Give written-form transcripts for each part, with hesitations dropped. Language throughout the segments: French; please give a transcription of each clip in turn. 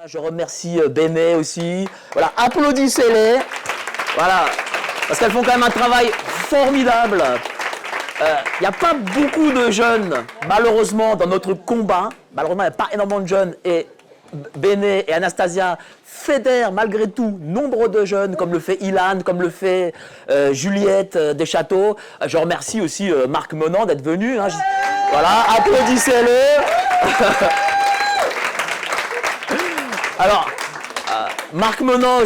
Je remercie Béné aussi. Voilà, applaudissez-les. Voilà, parce qu'elles font quand même un travail formidable. Il n'y a pas beaucoup de jeunes, malheureusement, dans notre combat. Malheureusement, il n'y a pas énormément de jeunes. Et Béné et Anastasia fédèrent malgré tout nombre de jeunes, comme le fait Ilan, comme le fait Juliette Deschâteaux. Je remercie aussi Marc Menand d'être venu. Hein. Voilà, applaudissez-le. Alors, Marc Menand,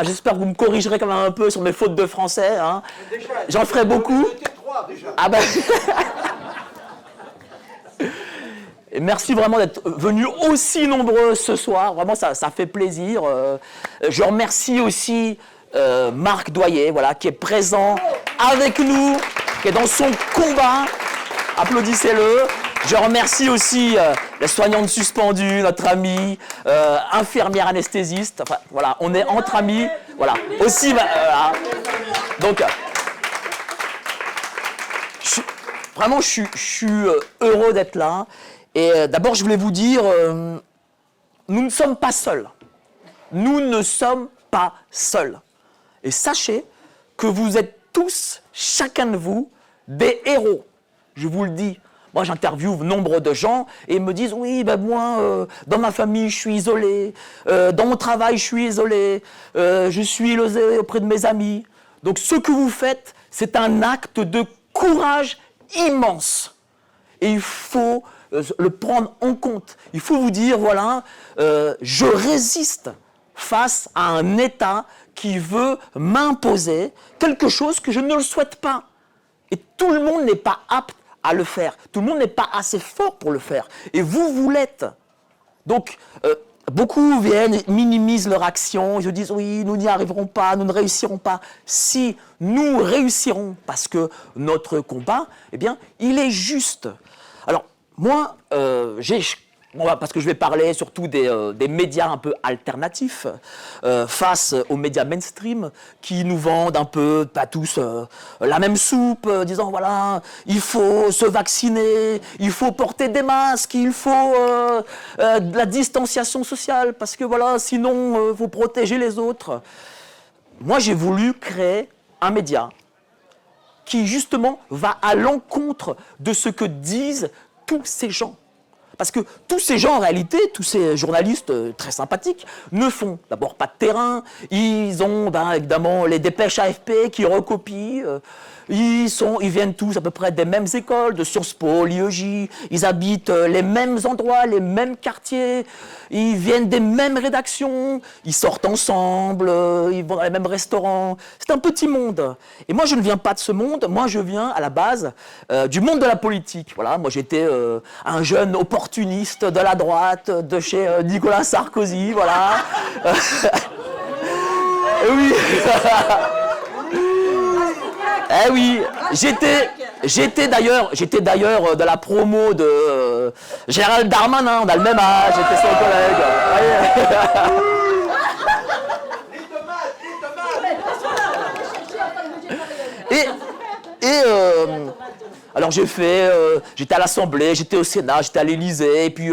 j'espère que vous me corrigerez quand même un peu sur mes fautes de français. Hein. J'en ferai beaucoup. Ah ben... Et merci vraiment d'être venus aussi nombreux ce soir. Vraiment, ça fait plaisir. Je remercie aussi Marc Doyer, voilà, qui est présent avec nous, qui est dans son combat. Applaudissez-le. Je remercie aussi la soignante suspendue, notre amie, infirmière anesthésiste. Enfin, voilà, on est entre amis. Voilà. Aussi, voilà. Donc, vraiment, je suis heureux d'être là. Et d'abord, je voulais vous dire, nous ne sommes pas seuls. Nous ne sommes pas seuls. Et sachez que vous êtes tous, chacun de vous, des héros. Je vous le dis. Moi, j'interviewe nombre de gens et ils me disent « Oui, ben moi, dans ma famille, je suis isolé. Dans mon travail, je suis isolé. Je suis isolé auprès de mes amis. » Donc, ce que vous faites, c'est un acte de courage immense. Et il faut le prendre en compte. Il faut vous dire, voilà, je résiste face à un État qui veut m'imposer quelque chose que je ne le souhaite pas. Et tout le monde n'est pas apte à le faire. Tout le monde n'est pas assez fort pour le faire. Et vous l'êtes. Donc, beaucoup viennent, minimisent leur action, ils se disent « Oui, nous n'y arriverons pas, nous ne réussirons pas. » Si nous réussirons, parce que notre combat, eh bien, il est juste. Alors, moi, parce que je vais parler surtout des médias un peu alternatifs face aux médias mainstream qui nous vendent un peu, pas tous, la même soupe, disant voilà, il faut se vacciner, il faut porter des masques, il faut de la distanciation sociale parce que voilà, sinon, vous protégez les autres. Moi, j'ai voulu créer un média qui justement va à l'encontre de ce que disent tous ces gens. Parce que tous ces gens, en réalité, tous ces journalistes très sympathiques, ne font d'abord pas de terrain. Ils ont évidemment les dépêches AFP qui recopient. Ils viennent tous à peu près des mêmes écoles, de Sciences Po, l'IEJ. Ils habitent les mêmes endroits, les mêmes quartiers. Ils viennent des mêmes rédactions. Ils sortent ensemble. Ils vont dans les mêmes restaurants. C'est un petit monde. Et moi, je ne viens pas de ce monde. Moi, je viens à la base du monde de la politique. Voilà, moi, j'étais un jeune opportuniste de la droite, de chez Nicolas Sarkozy. Voilà. Oui. Eh oui, j'étais d'ailleurs de la promo de Gérald Darmanin, on a le même âge, j'étais son collègue. Alors j'étais à l'Assemblée, j'étais au Sénat, j'étais à l'Élysée, et puis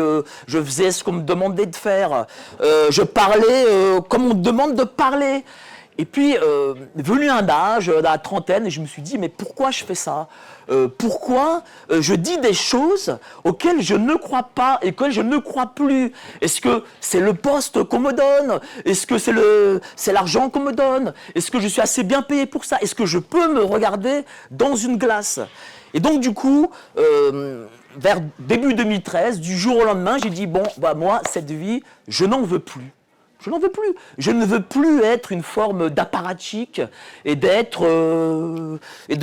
je faisais ce qu'on me demandait de faire. Je parlais comme on me demande de parler. Et puis, venu un âge, dans la trentaine, et je me suis dit, mais pourquoi je fais ça ? Pourquoi je dis des choses auxquelles je ne crois pas et auxquelles je ne crois plus ? Est-ce que c'est le poste qu'on me donne ? Est-ce que c'est l'argent qu'on me donne ? Est-ce que je suis assez bien payé pour ça ? Est-ce que je peux me regarder dans une glace ? Et donc, du coup, vers début 2013, du jour au lendemain, j'ai dit, bon, moi, cette vie, je n'en veux plus. Je n'en veux plus. Je ne veux plus être une forme d'apparatchik et de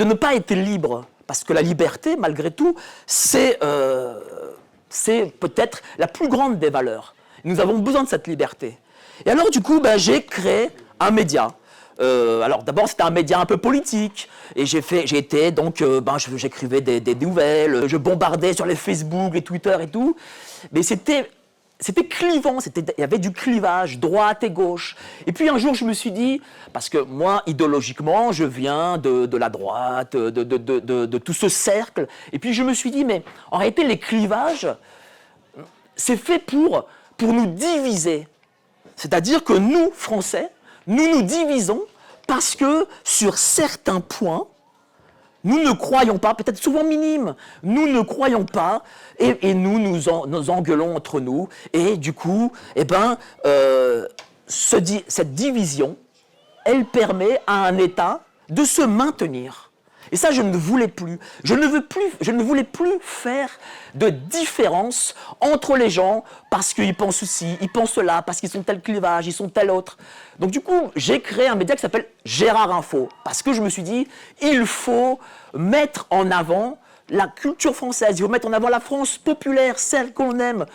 ne pas être libre. Parce que la liberté, malgré tout, c'est peut-être la plus grande des valeurs. Nous avons besoin de cette liberté. Et alors, du coup, j'ai créé un média. Alors d'abord c'était un média un peu politique et j'écrivais des nouvelles, je bombardais sur les Facebook, les Twitter et tout, mais c'était clivant, il y avait du clivage, droite et gauche. Et puis un jour, je me suis dit, parce que moi, idéologiquement, je viens de la droite, de tout ce cercle. Et puis je me suis dit, mais en réalité, les clivages, c'est fait pour pour nous diviser. C'est-à-dire que nous, Français, nous nous divisons parce que sur certains points, nous ne croyons pas, peut-être souvent minimes, nous ne croyons pas et nous engueulons entre nous. Et du coup, cette division, elle permet à un État de se maintenir. Et ça, je ne voulais plus. Je ne voulais plus faire de différence entre les gens parce qu'ils pensent ceci, ils pensent cela, parce qu'ils sont tel clivage, ils sont tel autre. Donc du coup, j'ai créé un média qui s'appelle Gérard Info. Parce que je me suis dit, il faut mettre en avant la culture française, il faut mettre en avant la France populaire, celle qu'on aime.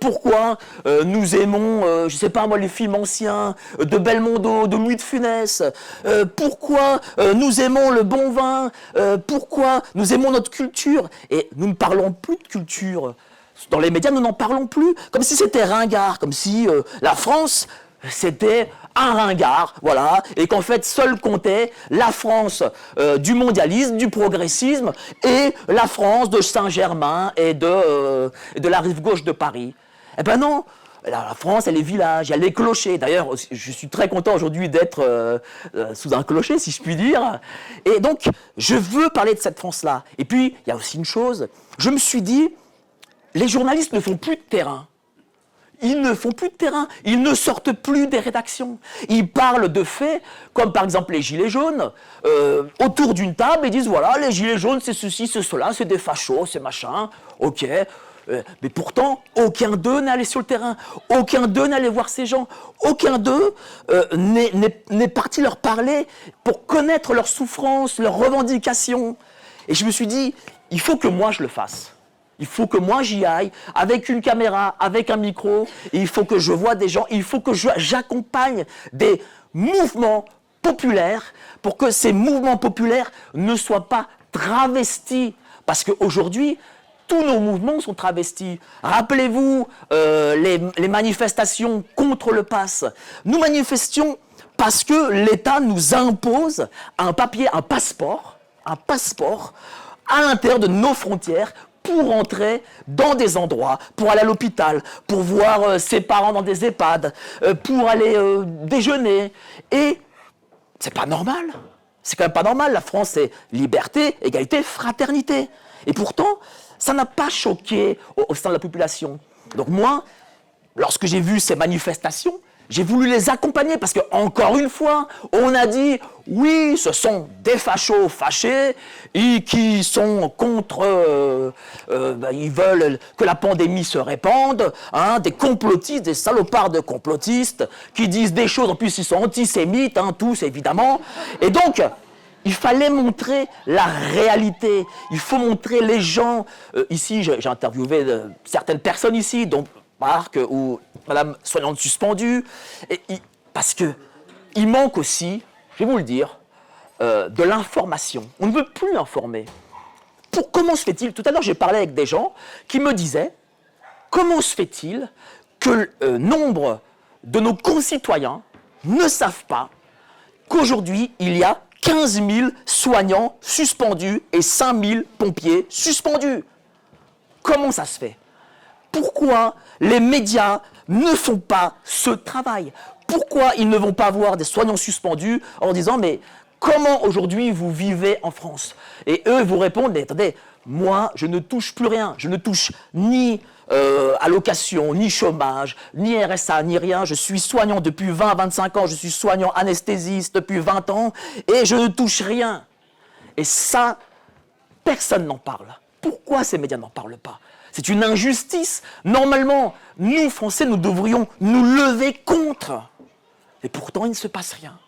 Pourquoi nous aimons, je ne sais pas moi, les films anciens, de Belmondo, de Louis de Funès. Pourquoi nous aimons le bon vin. Pourquoi nous aimons notre culture. Et nous ne parlons plus de culture. Dans les médias, nous n'en parlons plus. Comme si c'était ringard, comme si la France, c'était un ringard, voilà, et qu'en fait, seule comptait la France du mondialisme, du progressisme, et la France de Saint-Germain et de la rive gauche de Paris. Eh ben non, la France, elle est village, il y a les clochers. D'ailleurs, je suis très content aujourd'hui d'être sous un clocher, si je puis dire. Et donc, je veux parler de cette France-là. Et puis, il y a aussi une chose, je me suis dit, les journalistes ne font plus de terrain. Ils ne font plus de terrain, ils ne sortent plus des rédactions. Ils parlent de faits, comme par exemple les gilets jaunes, autour d'une table, ils disent voilà, les gilets jaunes, c'est ceci, c'est cela, c'est des fachos, c'est machin, ok. Mais pourtant, aucun d'eux n'est allé sur le terrain, aucun d'eux n'est allé voir ces gens, aucun d'eux n'est parti leur parler pour connaître leurs souffrances, leurs revendications. Et je me suis dit, il faut que moi je le fasse. Il faut que moi j'y aille, avec une caméra, avec un micro, et il faut que je voie des gens, il faut que j'accompagne des mouvements populaires pour que ces mouvements populaires ne soient pas travestis. Parce qu'aujourd'hui, tous nos mouvements sont travestis. Rappelez-vous les manifestations contre le pass. Nous manifestions parce que l'État nous impose un papier, un passeport à l'intérieur de nos frontières pour entrer dans des endroits, pour aller à l'hôpital, pour voir ses parents dans des EHPAD, pour aller déjeuner. Et c'est pas normal. C'est quand même pas normal. La France, c'est liberté, égalité, fraternité. Et pourtant, ça n'a pas choqué au sein de la population. Donc moi, lorsque j'ai vu ces manifestations, j'ai voulu les accompagner parce que, encore une fois, on a dit oui, ce sont des fachos fâchés et qui sont contre, ils veulent que la pandémie se répande, hein, des complotistes, des salopards de complotistes qui disent des choses, en plus ils sont antisémites, hein, tous évidemment. Et donc, il fallait montrer la réalité, il faut montrer les gens. Ici, j'ai interviewé certaines personnes ici, dont Marc ou Madame soignante suspendue, parce qu'il manque aussi, je vais vous le dire, de l'information. On ne veut plus informer. Comment se fait-il? Tout à l'heure, j'ai parlé avec des gens qui me disaient comment se fait-il que nombre de nos concitoyens ne savent pas qu'aujourd'hui, il y a 15 000 soignants suspendus et 5 000 pompiers suspendus. Comment ça se fait? Pourquoi les médias ne font pas ce travail? Pourquoi ils ne vont pas voir des soignants suspendus en disant mais comment aujourd'hui vous vivez en France? Et eux vous répondent mais attendez, moi je ne touche plus rien, je ne touche ni allocation, ni chômage, ni RSA, ni rien. Je suis soignant depuis 20-25 ans, je suis soignant anesthésiste depuis 20 ans et je ne touche rien. Et ça, personne n'en parle. Pourquoi ces médias n'en parlent pas? C'est une injustice. Normalement, nous, Français, nous devrions nous lever contre. Et pourtant, il ne se passe rien.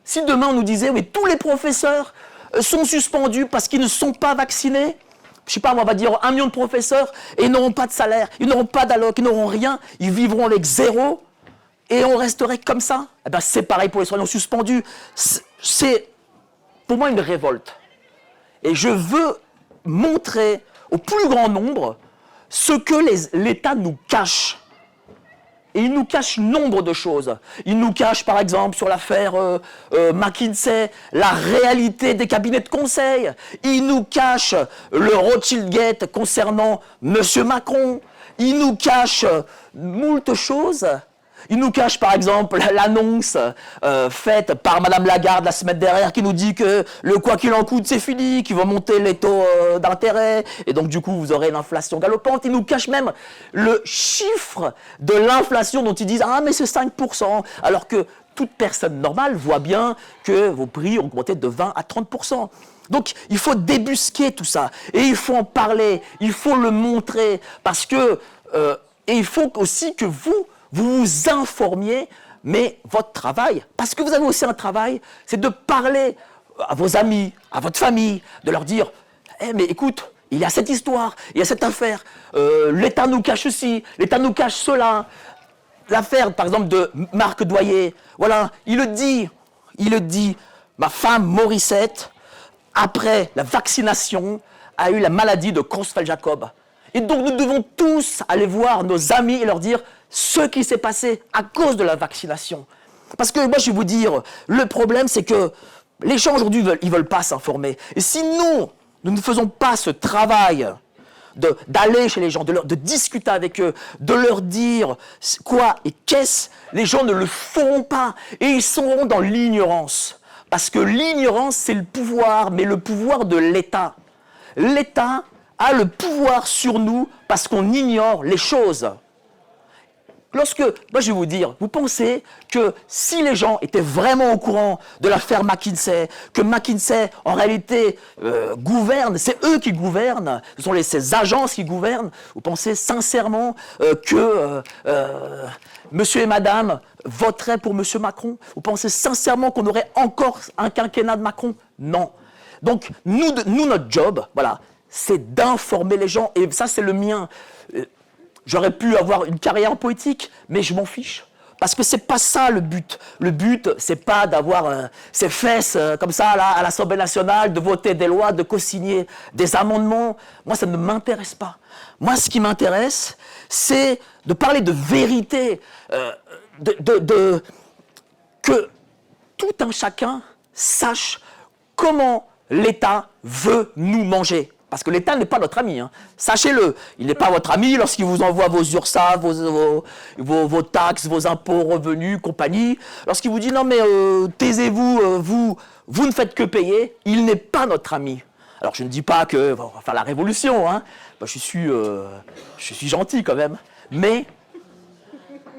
Si demain, on nous disait, oui, tous les professeurs sont suspendus parce qu'ils ne sont pas vaccinés, je ne sais pas, on va dire 1 million de professeurs, et ils n'auront pas de salaire, ils n'auront pas d'alloc, ils n'auront rien, ils vivront avec zéro, et on resterait comme ça. Eh ben, c'est pareil pour les soignants suspendus. C'est, pour moi, une révolte. Et je veux montrer au plus grand nombre ce que l'État nous cache. Et ils nous cachent nombre de choses. Ils nous cachent, par exemple, sur l'affaire McKinsey, la réalité des cabinets de conseil. Ils nous cachent le Rothschild Gate concernant M. Macron. Ils nous cachent moult choses. Il nous cache par exemple l'annonce faite par Madame Lagarde la semaine dernière qui nous dit que le quoi qu'il en coûte c'est fini, qu'ils vont monter les taux d'intérêt et donc du coup vous aurez l'inflation galopante. Il nous cache même le chiffre de l'inflation dont ils disent ah mais c'est 5% alors que toute personne normale voit bien que vos prix ont augmenté de 20 à 30%. Donc il faut débusquer tout ça et il faut en parler, il faut le montrer parce que et il faut aussi que vous vous informiez, mais votre travail, parce que vous avez aussi un travail, c'est de parler à vos amis, à votre famille, de leur dire « mais écoute, il y a cette histoire, il y a cette affaire, l'État nous cache ceci, l'État nous cache cela. » L'affaire, par exemple, de Marc Doyer, voilà, il le dit, ma femme Morissette, après la vaccination, a eu la maladie de Creutzfeldt-Jakob. Et donc nous devons tous aller voir nos amis et leur dire ce qui s'est passé à cause de la vaccination. Parce que moi je vais vous dire, le problème c'est que les gens aujourd'hui ils veulent pas s'informer. Et si nous ne faisons pas ce travail d'aller chez les gens, de discuter avec eux, de leur dire quoi et qu'est-ce, les gens ne le feront pas. Et ils seront dans l'ignorance. Parce que l'ignorance c'est le pouvoir, mais le pouvoir de l'État. L'État a le pouvoir sur nous parce qu'on ignore les choses. Moi je vais vous dire, vous pensez que si les gens étaient vraiment au courant de l'affaire McKinsey, que McKinsey en réalité gouverne, c'est eux qui gouvernent, ce sont ces agences qui gouvernent, vous pensez sincèrement que monsieur et madame voteraient pour monsieur Macron? Vous pensez sincèrement qu'on aurait encore un quinquennat de Macron? Non. Donc nous notre job, voilà, c'est d'informer les gens, et ça c'est le mien. J'aurais pu avoir une carrière poétique, mais je m'en fiche. Parce que c'est pas ça le but. Le but, c'est pas d'avoir ses fesses comme ça là, à l'Assemblée nationale, de voter des lois, de co-signer des amendements. Moi, ça ne m'intéresse pas. Moi, ce qui m'intéresse, c'est de parler de vérité, que tout un chacun sache comment l'État veut nous manger. Parce que l'État n'est pas notre ami. Hein. Sachez-le, il n'est pas votre ami lorsqu'il vous envoie vos URSSAF, vos taxes, vos impôts, revenus, compagnie. Lorsqu'il vous dit non mais taisez-vous, vous ne faites que payer, il n'est pas notre ami. Alors je ne dis pas que on va faire la révolution, hein. Ben, je suis gentil quand même, mais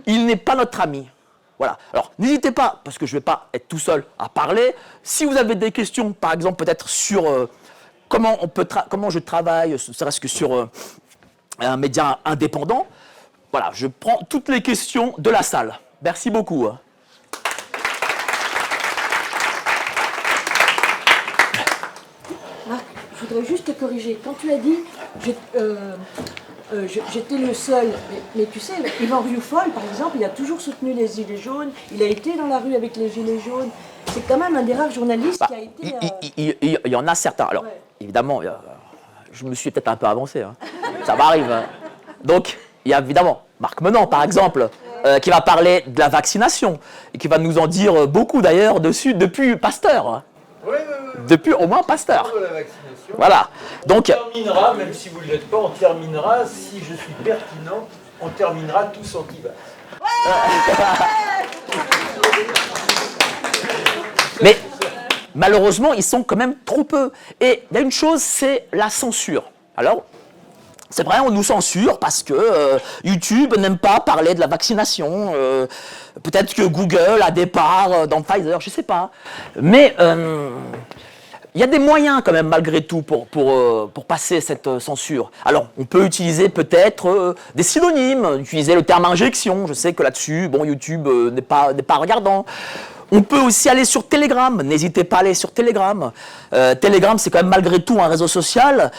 il n'est pas notre ami. Voilà. Alors n'hésitez pas, parce que je ne vais pas être tout seul à parler. Si vous avez des questions, par exemple peut-être sur comment je travaille, serait-ce que sur un média indépendant, voilà, je prends toutes les questions de la salle. Merci beaucoup. Marc, je voudrais juste te corriger. Quand tu as dit j'étais le seul, mais tu sais, Yvan Rioufol, par exemple, il a toujours soutenu les Gilets jaunes, il a été dans la rue avec les Gilets jaunes. C'est quand même un des rares journalistes qui a été... Il y en a certains. Alors, ouais. Évidemment, je me suis peut-être un peu avancé. Hein. Ça m'arrive. Hein. Donc, il y a évidemment Marc Menant, par exemple, qui va parler de la vaccination et qui va nous en dire beaucoup d'ailleurs dessus depuis Pasteur. Hein. Oui. Depuis au moins Pasteur. La vaccination. Voilà. Donc, on terminera, même si vous ne l'êtes pas, on terminera, si je suis pertinent, on terminera tous anti-vax. Mais malheureusement, ils sont quand même trop peu. Et il y a une chose, c'est la censure. Alors, c'est vrai, on nous censure parce que YouTube n'aime pas parler de la vaccination. Peut-être que Google a des parts dans Pfizer, je ne sais pas. Mais il y a des moyens quand même, malgré tout, pour passer cette censure. Alors, on peut utiliser peut-être des synonymes, utiliser le terme injection. Je sais que là-dessus, bon, YouTube n'est pas regardant. On peut aussi aller sur Telegram, n'hésitez pas à aller sur Telegram. Telegram, c'est quand même malgré tout un réseau social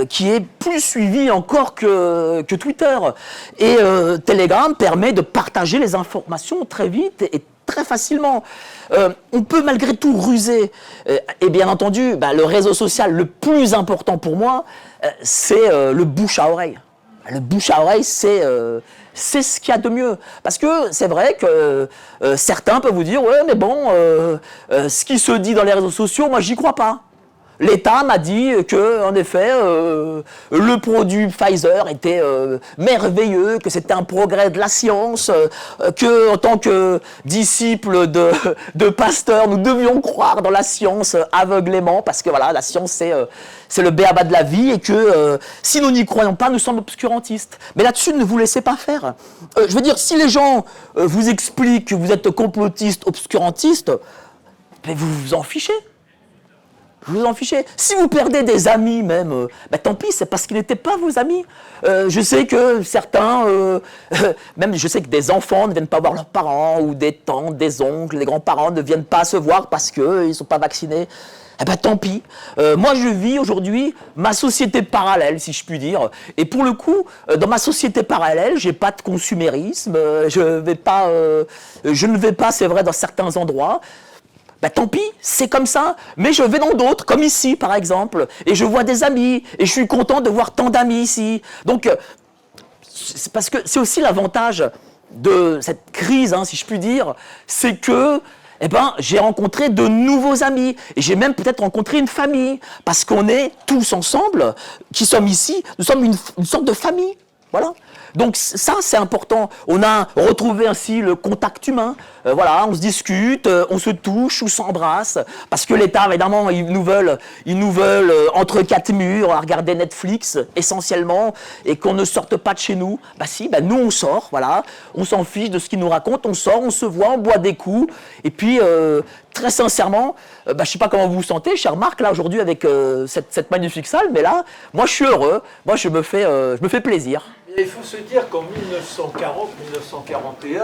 qui est plus suivi encore que Twitter. Et Telegram permet de partager les informations très vite et très facilement. On peut malgré tout ruser. Et bien entendu, le réseau social le plus important pour moi, c'est le bouche à oreille. Le bouche à oreille, c'est c'est ce qu'il y a de mieux. Parce que c'est vrai que certains peuvent vous dire, ouais, mais bon, ce qui se dit dans les réseaux sociaux, moi, j'y crois pas. L'État m'a dit que, en effet, le produit Pfizer était merveilleux, que c'était un progrès de la science, que, en tant que disciples de Pasteur, nous devions croire dans la science aveuglément, parce que voilà, la science c'est le b.a.-ba de la vie, et que si nous n'y croyons pas, nous sommes obscurantistes. Mais là-dessus, ne vous laissez pas faire. Je veux dire, si les gens vous expliquent que vous êtes complotiste, obscurantiste, ben vous vous en fichez. Vous en fichez. Si vous perdez des amis même, tant pis, c'est parce qu'ils n'étaient pas vos amis. Je sais que certains, même je sais que des enfants ne viennent pas voir leurs parents, ou des tantes, des oncles, les grands-parents ne viennent pas se voir parce qu'ils ne sont pas vaccinés. Tant pis. Moi, je vis aujourd'hui ma société parallèle, si je puis dire. Et pour le coup, dans ma société parallèle, j'ai pas de consumérisme. Je ne vais pas, c'est vrai, dans certains endroits. Tant pis, c'est comme ça, mais je vais dans d'autres, comme ici par exemple, et je vois des amis, et je suis content de voir tant d'amis ici. Donc, c'est parce que c'est aussi l'avantage de cette crise, si je puis dire, c'est que j'ai rencontré de nouveaux amis, et j'ai même peut-être rencontré une famille, parce qu'on est tous ensemble, qui sommes ici, nous sommes une sorte de famille, voilà. Donc ça, c'est important. On a retrouvé ainsi le contact humain. Voilà, on se discute, on se touche, on s'embrasse. Parce que l'État, évidemment, ils nous veulent entre quatre murs, à regarder Netflix, essentiellement, et qu'on ne sorte pas de chez nous. Nous, on sort, voilà. On s'en fiche de ce qu'ils nous racontent. On sort, on se voit, on boit des coups. Et puis, très sincèrement, je ne sais pas comment vous vous sentez, cher Marc, là, aujourd'hui, avec cette magnifique salle, mais là, moi, je suis heureux. Moi, je me fais plaisir. Il faut se dire qu'en 1940-1941,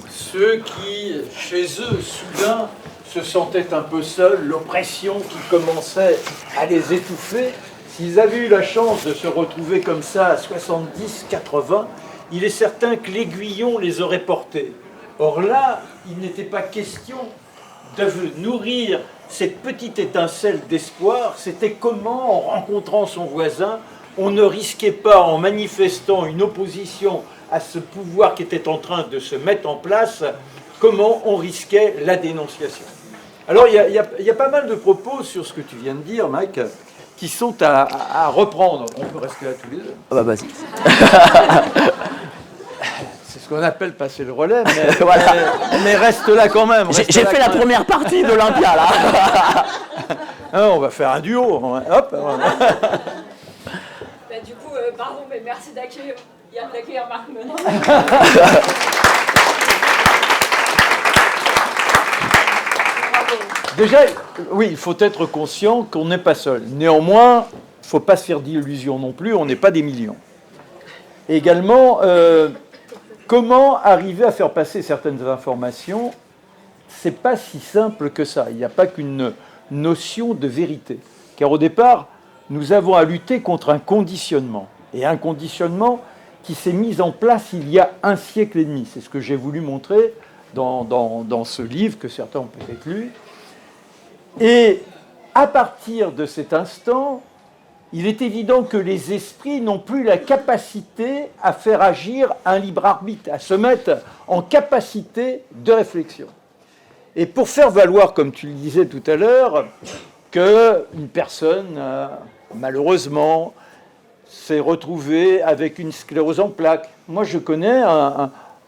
ceux qui, chez eux, soudain, se sentaient un peu seuls, l'oppression qui commençait à les étouffer, s'ils avaient eu la chance de se retrouver comme ça à 70-80, il est certain que l'aiguillon les aurait portés. Or là, il n'était pas question de nourrir cette petite étincelle d'espoir, c'était comment, en rencontrant son voisin, on ne risquait pas, en manifestant une opposition à ce pouvoir qui était en train de se mettre en place, comment on risquait la dénonciation. Alors, il y a pas mal de propos sur ce que tu viens de dire, Mike, qui sont à reprendre. On peut rester là tous les deux. Vas-y. C'est ce qu'on appelle passer le relais, mais, voilà. Mais reste là quand même. J'ai fait la première partie d'Olympia, là. On va faire un duo. Hop. Du coup, pardon, mais merci d'accueillir Marc Menon. Déjà, oui, il faut être conscient qu'on n'est pas seul. Néanmoins, il ne faut pas se faire d'illusions non plus, on n'est pas des millions. Également, comment arriver à faire passer certaines informations, c'est pas si simple que ça. Il n'y a pas qu'une notion de vérité. Car au départ, nous avons à lutter contre un conditionnement. Et un conditionnement qui s'est mis en place il y a un siècle et demi. C'est ce que j'ai voulu montrer dans ce livre que certains ont peut-être lu. Et à partir de cet instant, il est évident que les esprits n'ont plus la capacité à faire agir un libre arbitre, à se mettre en capacité de réflexion. Et pour faire valoir, comme tu le disais tout à l'heure, qu'une personne, malheureusement, s'est retrouvée avec une sclérose en plaques. Moi, je connais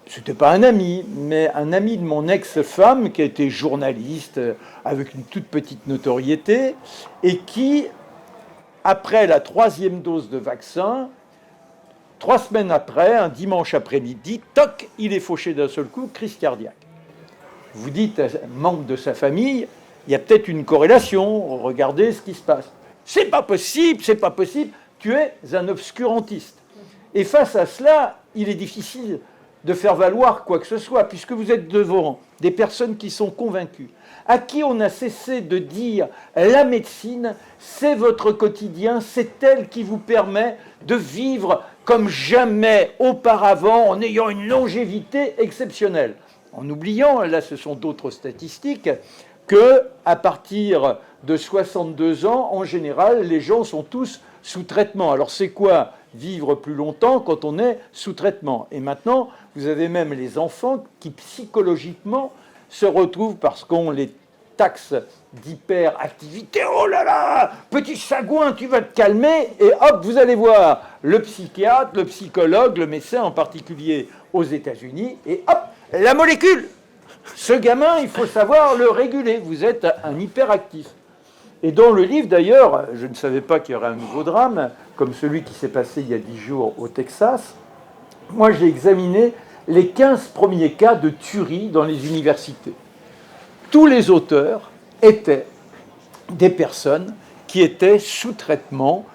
c'était pas un ami, mais un ami de mon ex-femme qui a été journaliste avec une toute petite notoriété et qui, après la 3e dose de vaccin, 3 semaines après, un dimanche après-midi, toc, il est fauché d'un seul coup, crise cardiaque. Vous dites à un membre de sa famille, il y a peut-être une corrélation, regardez ce qui se passe. C'est pas possible, tu es un obscurantiste. Et face à cela, il est difficile de faire valoir quoi que ce soit, puisque vous êtes devant des personnes qui sont convaincues, à qui on a cessé de dire la médecine, c'est votre quotidien, c'est elle qui vous permet de vivre comme jamais auparavant, en ayant une longévité exceptionnelle. En oubliant, là ce sont d'autres statistiques, qu'à partir de 62 ans, en général, les gens sont tous sous traitement. Alors c'est quoi vivre plus longtemps quand on est sous traitement. Et maintenant, vous avez même les enfants qui psychologiquement se retrouvent parce qu'on les taxe d'hyperactivité. Oh là là, petit sagouin, tu vas te calmer. Et hop, vous allez voir le psychiatre, le psychologue, le médecin en particulier aux États-Unis. Et hop, la molécule. Ce gamin, il faut savoir le réguler. Vous êtes un hyperactif. Et dans le livre, d'ailleurs, je ne savais pas qu'il y aurait un nouveau drame, comme celui qui s'est passé il y a 10 jours au Texas. Moi, j'ai examiné les 15 premiers cas de tuerie dans les universités. Tous les auteurs étaient des personnes qui étaient sous traitement,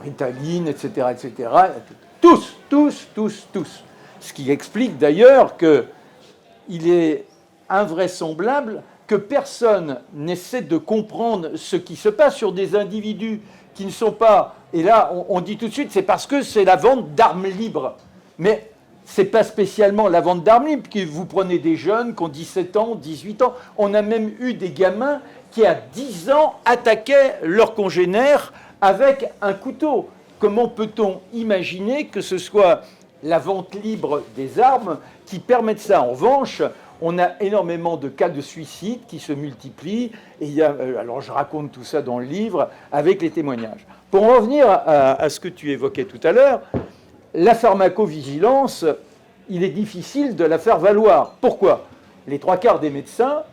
Ritaline, etc., etc. Tous. Ce qui explique d'ailleurs qu'il est invraisemblable que personne n'essaie de comprendre ce qui se passe sur des individus qui ne sont pas... Et là, on dit tout de suite, c'est parce que c'est la vente d'armes libres. Mais ce n'est pas spécialement la vente d'armes libres, que vous prenez des jeunes qui ont 17 ans, 18 ans. On a même eu des gamins qui, à 10 ans, attaquaient leurs congénères avec un couteau. Comment peut-on imaginer que ce soit la vente libre des armes qui permette ça? En revanche, on a énormément de cas de suicide qui se multiplient. Et il y a, alors je raconte tout ça dans le livre avec les témoignages. Pour en revenir à ce que tu évoquais tout à l'heure, la pharmacovigilance, il est difficile de la faire valoir. Pourquoi? Les 3/4 des médecins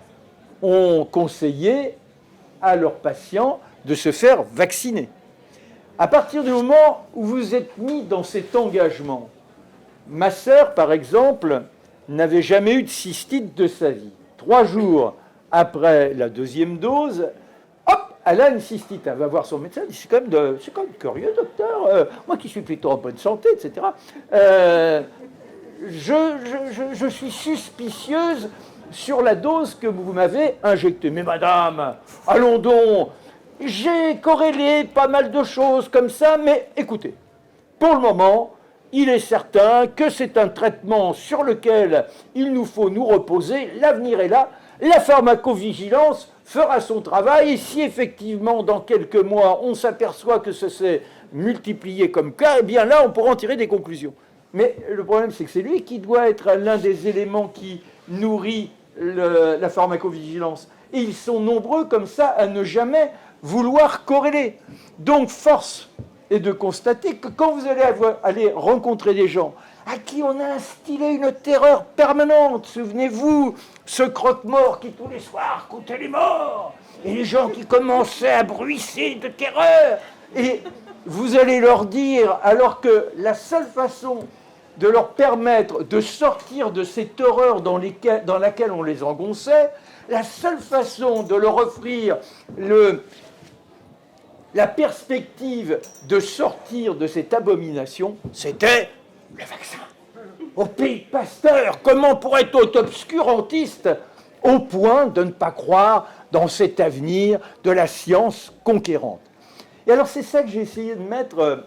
ont conseillé à leurs patients de se faire vacciner. À partir du moment où vous êtes mis dans cet engagement, ma sœur, par exemple, n'avait jamais eu de cystite de sa vie. 3 jours après la 2e dose, hop, elle a une cystite. Elle va voir son médecin, elle dit, c'est quand même curieux, docteur, moi qui suis plutôt en bonne santé, etc. Je suis suspicieuse sur la dose que vous m'avez injectée. Mais madame, allons donc, j'ai corrélé pas mal de choses comme ça, mais écoutez, pour le moment, il est certain que c'est un traitement sur lequel il nous faut nous reposer. L'avenir est là. La pharmacovigilance fera son travail. Et si effectivement, dans quelques mois, on s'aperçoit que ça s'est multiplié comme cas, eh bien là, on pourra en tirer des conclusions. Mais le problème, c'est que c'est lui qui doit être l'un des éléments qui nourrit la pharmacovigilance. Et ils sont nombreux comme ça à ne jamais vouloir corréler. Donc, force est de constater que quand vous allez aller rencontrer des gens à qui on a instillé une terreur permanente, souvenez-vous, ce croque-mort qui tous les soirs comptait les morts, et les gens qui commençaient à bruisser de terreur, et vous allez leur dire, alors que la seule façon de leur permettre de sortir de cette horreur dans laquelle on les engonçait, la seule façon de leur offrir la perspective de sortir de cette abomination, c'était le vaccin. Au pays de Pasteur, comment pourrait-on être obscurantiste au point de ne pas croire dans cet avenir de la science conquérante? Et alors c'est ça que j'ai essayé de mettre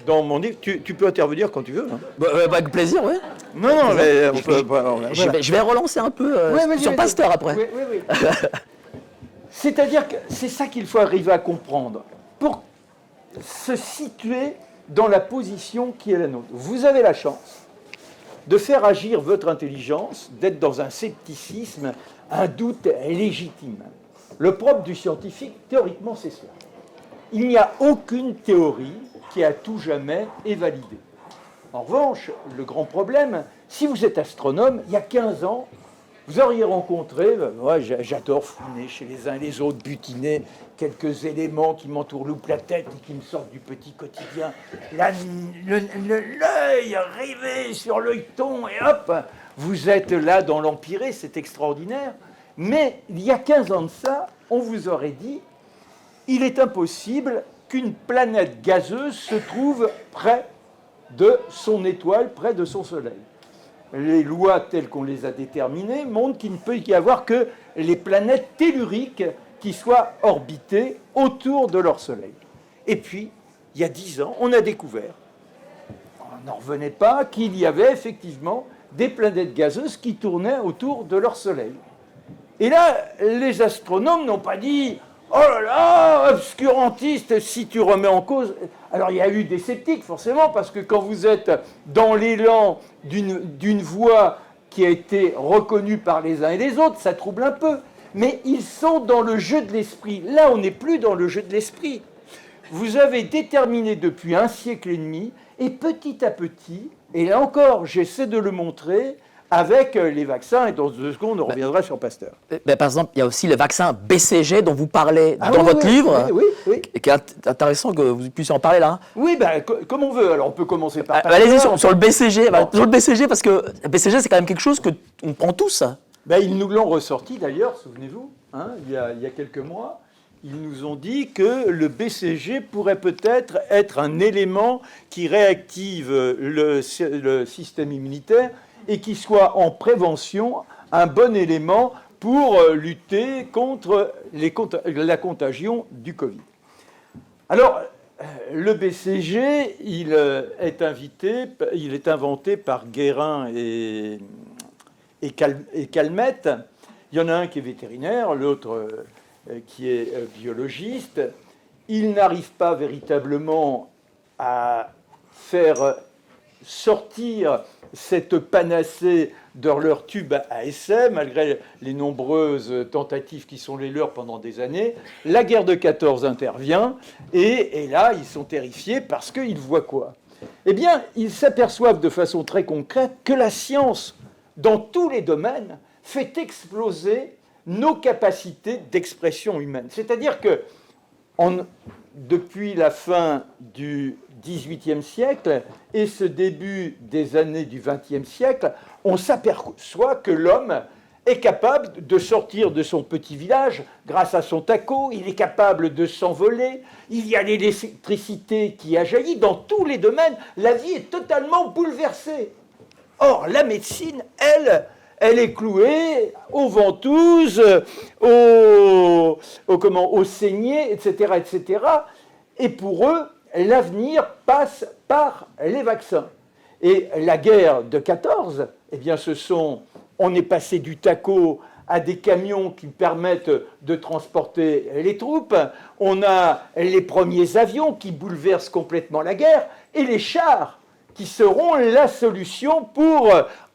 dans mon livre. Tu peux intervenir quand tu veux. Hein. Avec plaisir, oui. Non, mais on peut... Je vais relancer un peu sur Pasteur après. Oui. C'est-à-dire que c'est ça qu'il faut arriver à comprendre pour se situer dans la position qui est la nôtre. Vous avez la chance de faire agir votre intelligence, d'être dans un scepticisme, un doute légitime. Le propre du scientifique, théoriquement, c'est cela. Il n'y a aucune théorie qui à tout jamais est validée. En revanche, le grand problème, si vous êtes astronome, il y a 15 ans, vous auriez rencontré, moi j'adore fouiner chez les uns et les autres, butiner quelques éléments qui m'entourloupent la tête et qui me sortent du petit quotidien. L'œil rivé sur l'œilleton et hop, vous êtes là dans l'empiré, c'est extraordinaire. Mais il y a 15 ans de ça, on vous aurait dit, il est impossible qu'une planète gazeuse se trouve près de son étoile, près de son soleil. Les lois telles qu'on les a déterminées montrent qu'il ne peut y avoir que les planètes telluriques qui soient orbitées autour de leur soleil. Et puis, il y a 10 ans, on a découvert, on n'en revenait pas, qu'il y avait effectivement des planètes gazeuses qui tournaient autour de leur soleil. Et là, les astronomes n'ont pas dit « oh là là, obscurantiste, si tu remets en cause... Alors, il y a eu des sceptiques, forcément, parce que quand vous êtes dans l'élan d'une voix qui a été reconnue par les uns et les autres, ça trouble un peu. Mais ils sont dans le jeu de l'esprit. Là, on n'est plus dans le jeu de l'esprit. Vous avez déterminé depuis un siècle et demi, et petit à petit, et là encore, j'essaie de le montrer, avec les vaccins, et dans 2 secondes, on reviendra sur Pasteur. Mais par exemple, il y a aussi le vaccin BCG dont vous parlez Ah dans oui, votre oui, livre, oui. et qui est intéressant que vous puissiez en parler là. Oui, comme on veut. Alors, on peut commencer par Allez-y Pasteur. sur le BCG, Bon. sur le BCG, parce que le BCG, c'est quand même quelque chose qu'on prend tous. Ils nous l'ont ressorti d'ailleurs, souvenez-vous, il y a quelques mois. Ils nous ont dit que le BCG pourrait peut-être être un élément qui réactive le système immunitaire et qui soit en prévention un bon élément pour lutter contre la contagion du Covid. Alors, le BCG, il est inventé par Guérin et Calmette. Il y en a un qui est vétérinaire, l'autre qui est biologiste. Ils n'arrivent pas véritablement à faire sortir cette panacée de leur tube à essai, malgré les nombreuses tentatives qui sont les leurs pendant des années. La guerre de 14 intervient, et là, ils sont terrifiés parce qu'ils voient quoi? Eh bien, ils s'aperçoivent de façon très concrète que la science, dans tous les domaines, fait exploser nos capacités d'expression humaine. C'est-à-dire que depuis la fin du XVIIIe siècle et ce début des années du XXe siècle, on s'aperçoit que l'homme est capable de sortir de son petit village grâce à son taco, il est capable de s'envoler, il y a l'électricité qui a jailli. Dans tous les domaines, la vie est totalement bouleversée. Or, la médecine, elle est clouée aux ventouses, aux saignées, etc., etc. Et pour eux, l'avenir passe par les vaccins. Et la guerre de 14, eh bien, on est passé du taco à des camions qui permettent de transporter les troupes. On a les premiers avions qui bouleversent complètement la guerre et les chars qui seront la solution pour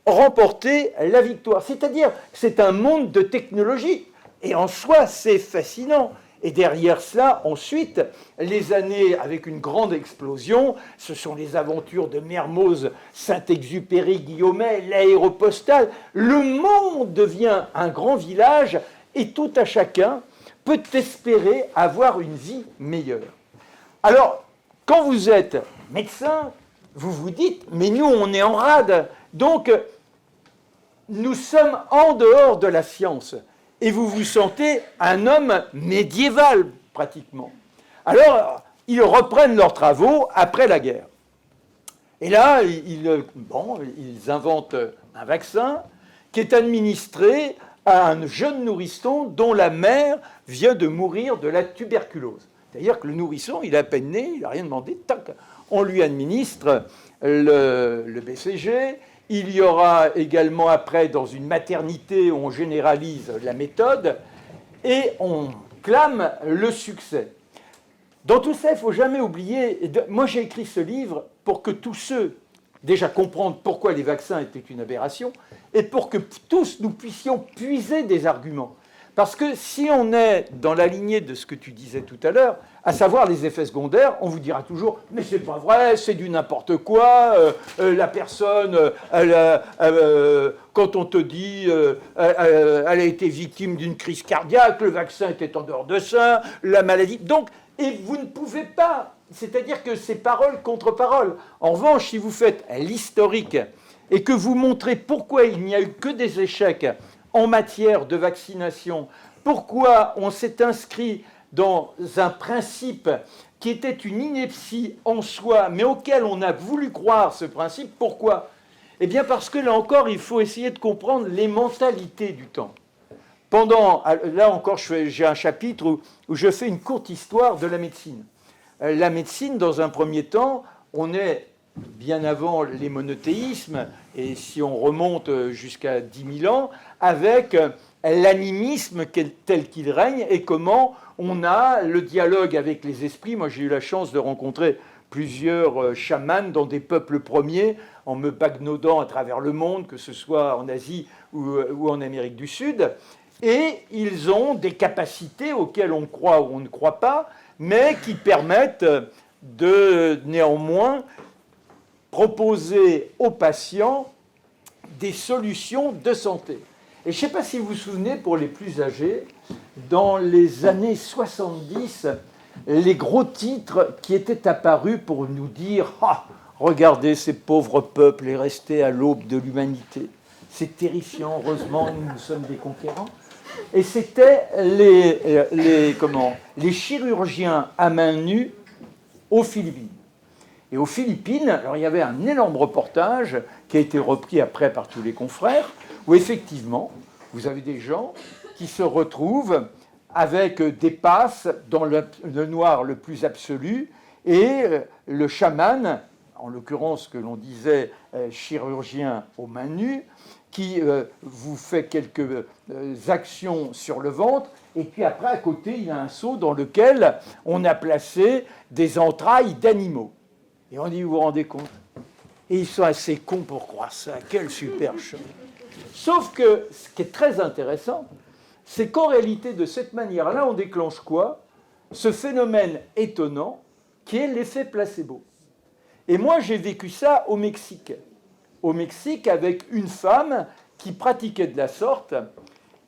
remporter la victoire. C'est-à-dire, c'est un monde de technologie. Et en soi, c'est fascinant. Et derrière cela, ensuite, les années avec une grande explosion, ce sont les aventures de Mermoz, Saint-Exupéry, Guillaumet, l'aéropostale. Le monde devient un grand village et tout à chacun peut espérer avoir une vie meilleure. Alors, quand vous êtes médecin, vous vous dites, mais nous, on est en rade. Donc, nous sommes en dehors de la science. Et vous vous sentez un homme médiéval, pratiquement. Alors, ils reprennent leurs travaux après la guerre. Et là, ils inventent un vaccin qui est administré à un jeune nourrisson dont la mère vient de mourir de la tuberculose. C'est-à-dire que le nourrisson, il est à peine né, il n'a rien demandé, tac, on lui administre le BCG. Il y aura également après, dans une maternité, où on généralise la méthode et on clame le succès. Dans tout ça, il ne faut jamais oublier, moi j'ai écrit ce livre pour que tous ceux, déjà comprendre pourquoi les vaccins étaient une aberration, et pour que tous nous puissions puiser des arguments. Parce que si on est dans la lignée de ce que tu disais tout à l'heure, à savoir les effets secondaires, on vous dira toujours « mais c'est pas vrai, c'est du n'importe quoi, la personne, quand on te dit elle a été victime d'une crise cardiaque, le vaccin était en dehors de ça, la maladie... » Donc, et vous ne pouvez pas, c'est-à-dire que c'est parole contre parole. En revanche, si vous faites l'historique et que vous montrez pourquoi il n'y a eu que des échecs en matière de vaccination, pourquoi on s'est inscrit dans un principe qui était une ineptie en soi, mais auquel on a voulu croire ce principe. Pourquoi? Eh bien parce que là encore, il faut essayer de comprendre les mentalités du temps. Là encore, j'ai un chapitre où je fais une courte histoire de la médecine. La médecine, dans un premier temps, on est bien avant les monothéismes, et si on remonte jusqu'à 10 000 ans, avec l'animisme tel qu'il règne et comment on a le dialogue avec les esprits. Moi, j'ai eu la chance de rencontrer plusieurs chamans dans des peuples premiers, en me bagnodant à travers le monde, que ce soit en Asie ou en Amérique du Sud. Et ils ont des capacités auxquelles on croit ou on ne croit pas, mais qui permettent de néanmoins proposer aux patients des solutions de santé. Et je ne sais pas si vous vous souvenez, pour les plus âgés, dans les années 70, les gros titres qui étaient apparus pour nous dire « Ah, regardez, ces pauvres peuples est resté à l'aube de l'humanité. C'est terrifiant, heureusement, nous sommes des conquérants. » Et c'était les chirurgiens à main nue aux Philippines. Et aux Philippines, alors il y avait un énorme reportage qui a été repris après par tous les confrères, où effectivement, vous avez des gens qui se retrouvent avec des passes dans le noir le plus absolu, et le chaman, en l'occurrence que l'on disait chirurgien aux mains nues, qui vous fait quelques actions sur le ventre, et puis après, à côté, il y a un seau dans lequel on a placé des entrailles d'animaux. Et on dit, vous vous rendez compte? Et ils sont assez cons pour croire ça. Quelle super chose. Sauf que ce qui est très intéressant, c'est qu'en réalité, de cette manière-là, on déclenche quoi? Ce phénomène étonnant qui est l'effet placebo. Et moi, j'ai vécu ça au Mexique. Au Mexique, avec une femme qui pratiquait de la sorte.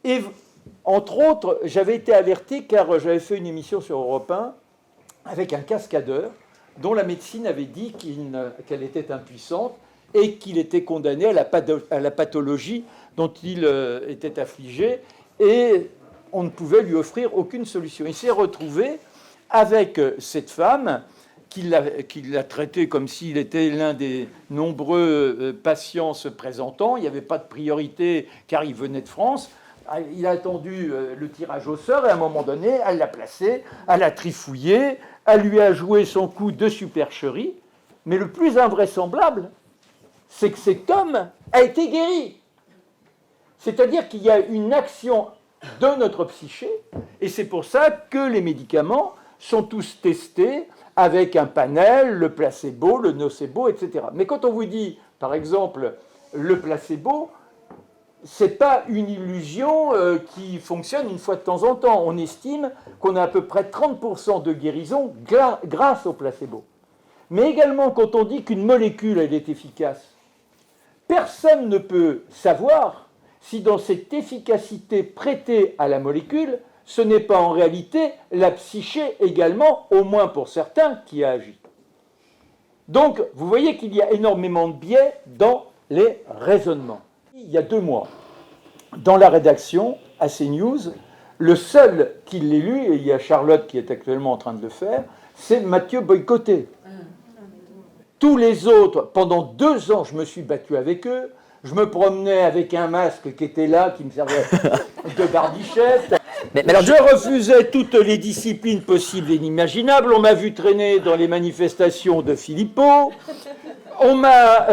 Et entre autres, j'avais été averti car j'avais fait une émission sur Europe 1 avec un cascadeur dont la médecine avait dit qu'elle était impuissante et qu'il était condamné à la pathologie dont il était affligé, et on ne pouvait lui offrir aucune solution. Il s'est retrouvé avec cette femme qui l'a traité comme s'il était l'un des nombreux patients se présentant. Il n'y avait pas de priorité car il venait de France. Il a attendu le tirage au sort et à un moment donné, elle l'a placé, elle l'a trifouillé, elle lui a joué son coup de supercherie. Mais le plus invraisemblable, c'est que cet homme a été guéri. C'est-à-dire qu'il y a une action de notre psyché, et c'est pour ça que les médicaments sont tous testés avec un panel, le placebo, le nocebo, etc. Mais quand on vous dit, par exemple, le placebo, ce n'est pas une illusion qui fonctionne une fois de temps en temps. On estime qu'on a à peu près 30% de guérison grâce au placebo. Mais également, quand on dit qu'une molécule elle est efficace, personne ne peut savoir si dans cette efficacité prêtée à la molécule, ce n'est pas en réalité la psyché également, au moins pour certains, qui a agi. Donc, vous voyez qu'il y a énormément de biais dans les raisonnements. Il y a 2 mois, dans la rédaction à CNews, le seul qui l'ait lu, et il y a Charlotte qui est actuellement en train de le faire, c'est Mathieu Boycotté. Tous les autres, pendant 2 ans, je me suis battu avec eux. Je me promenais avec un masque qui était là, qui me servait de barbichette. Je refusais toutes les disciplines possibles et inimaginables. On m'a vu traîner dans les manifestations de Philippot. On m'a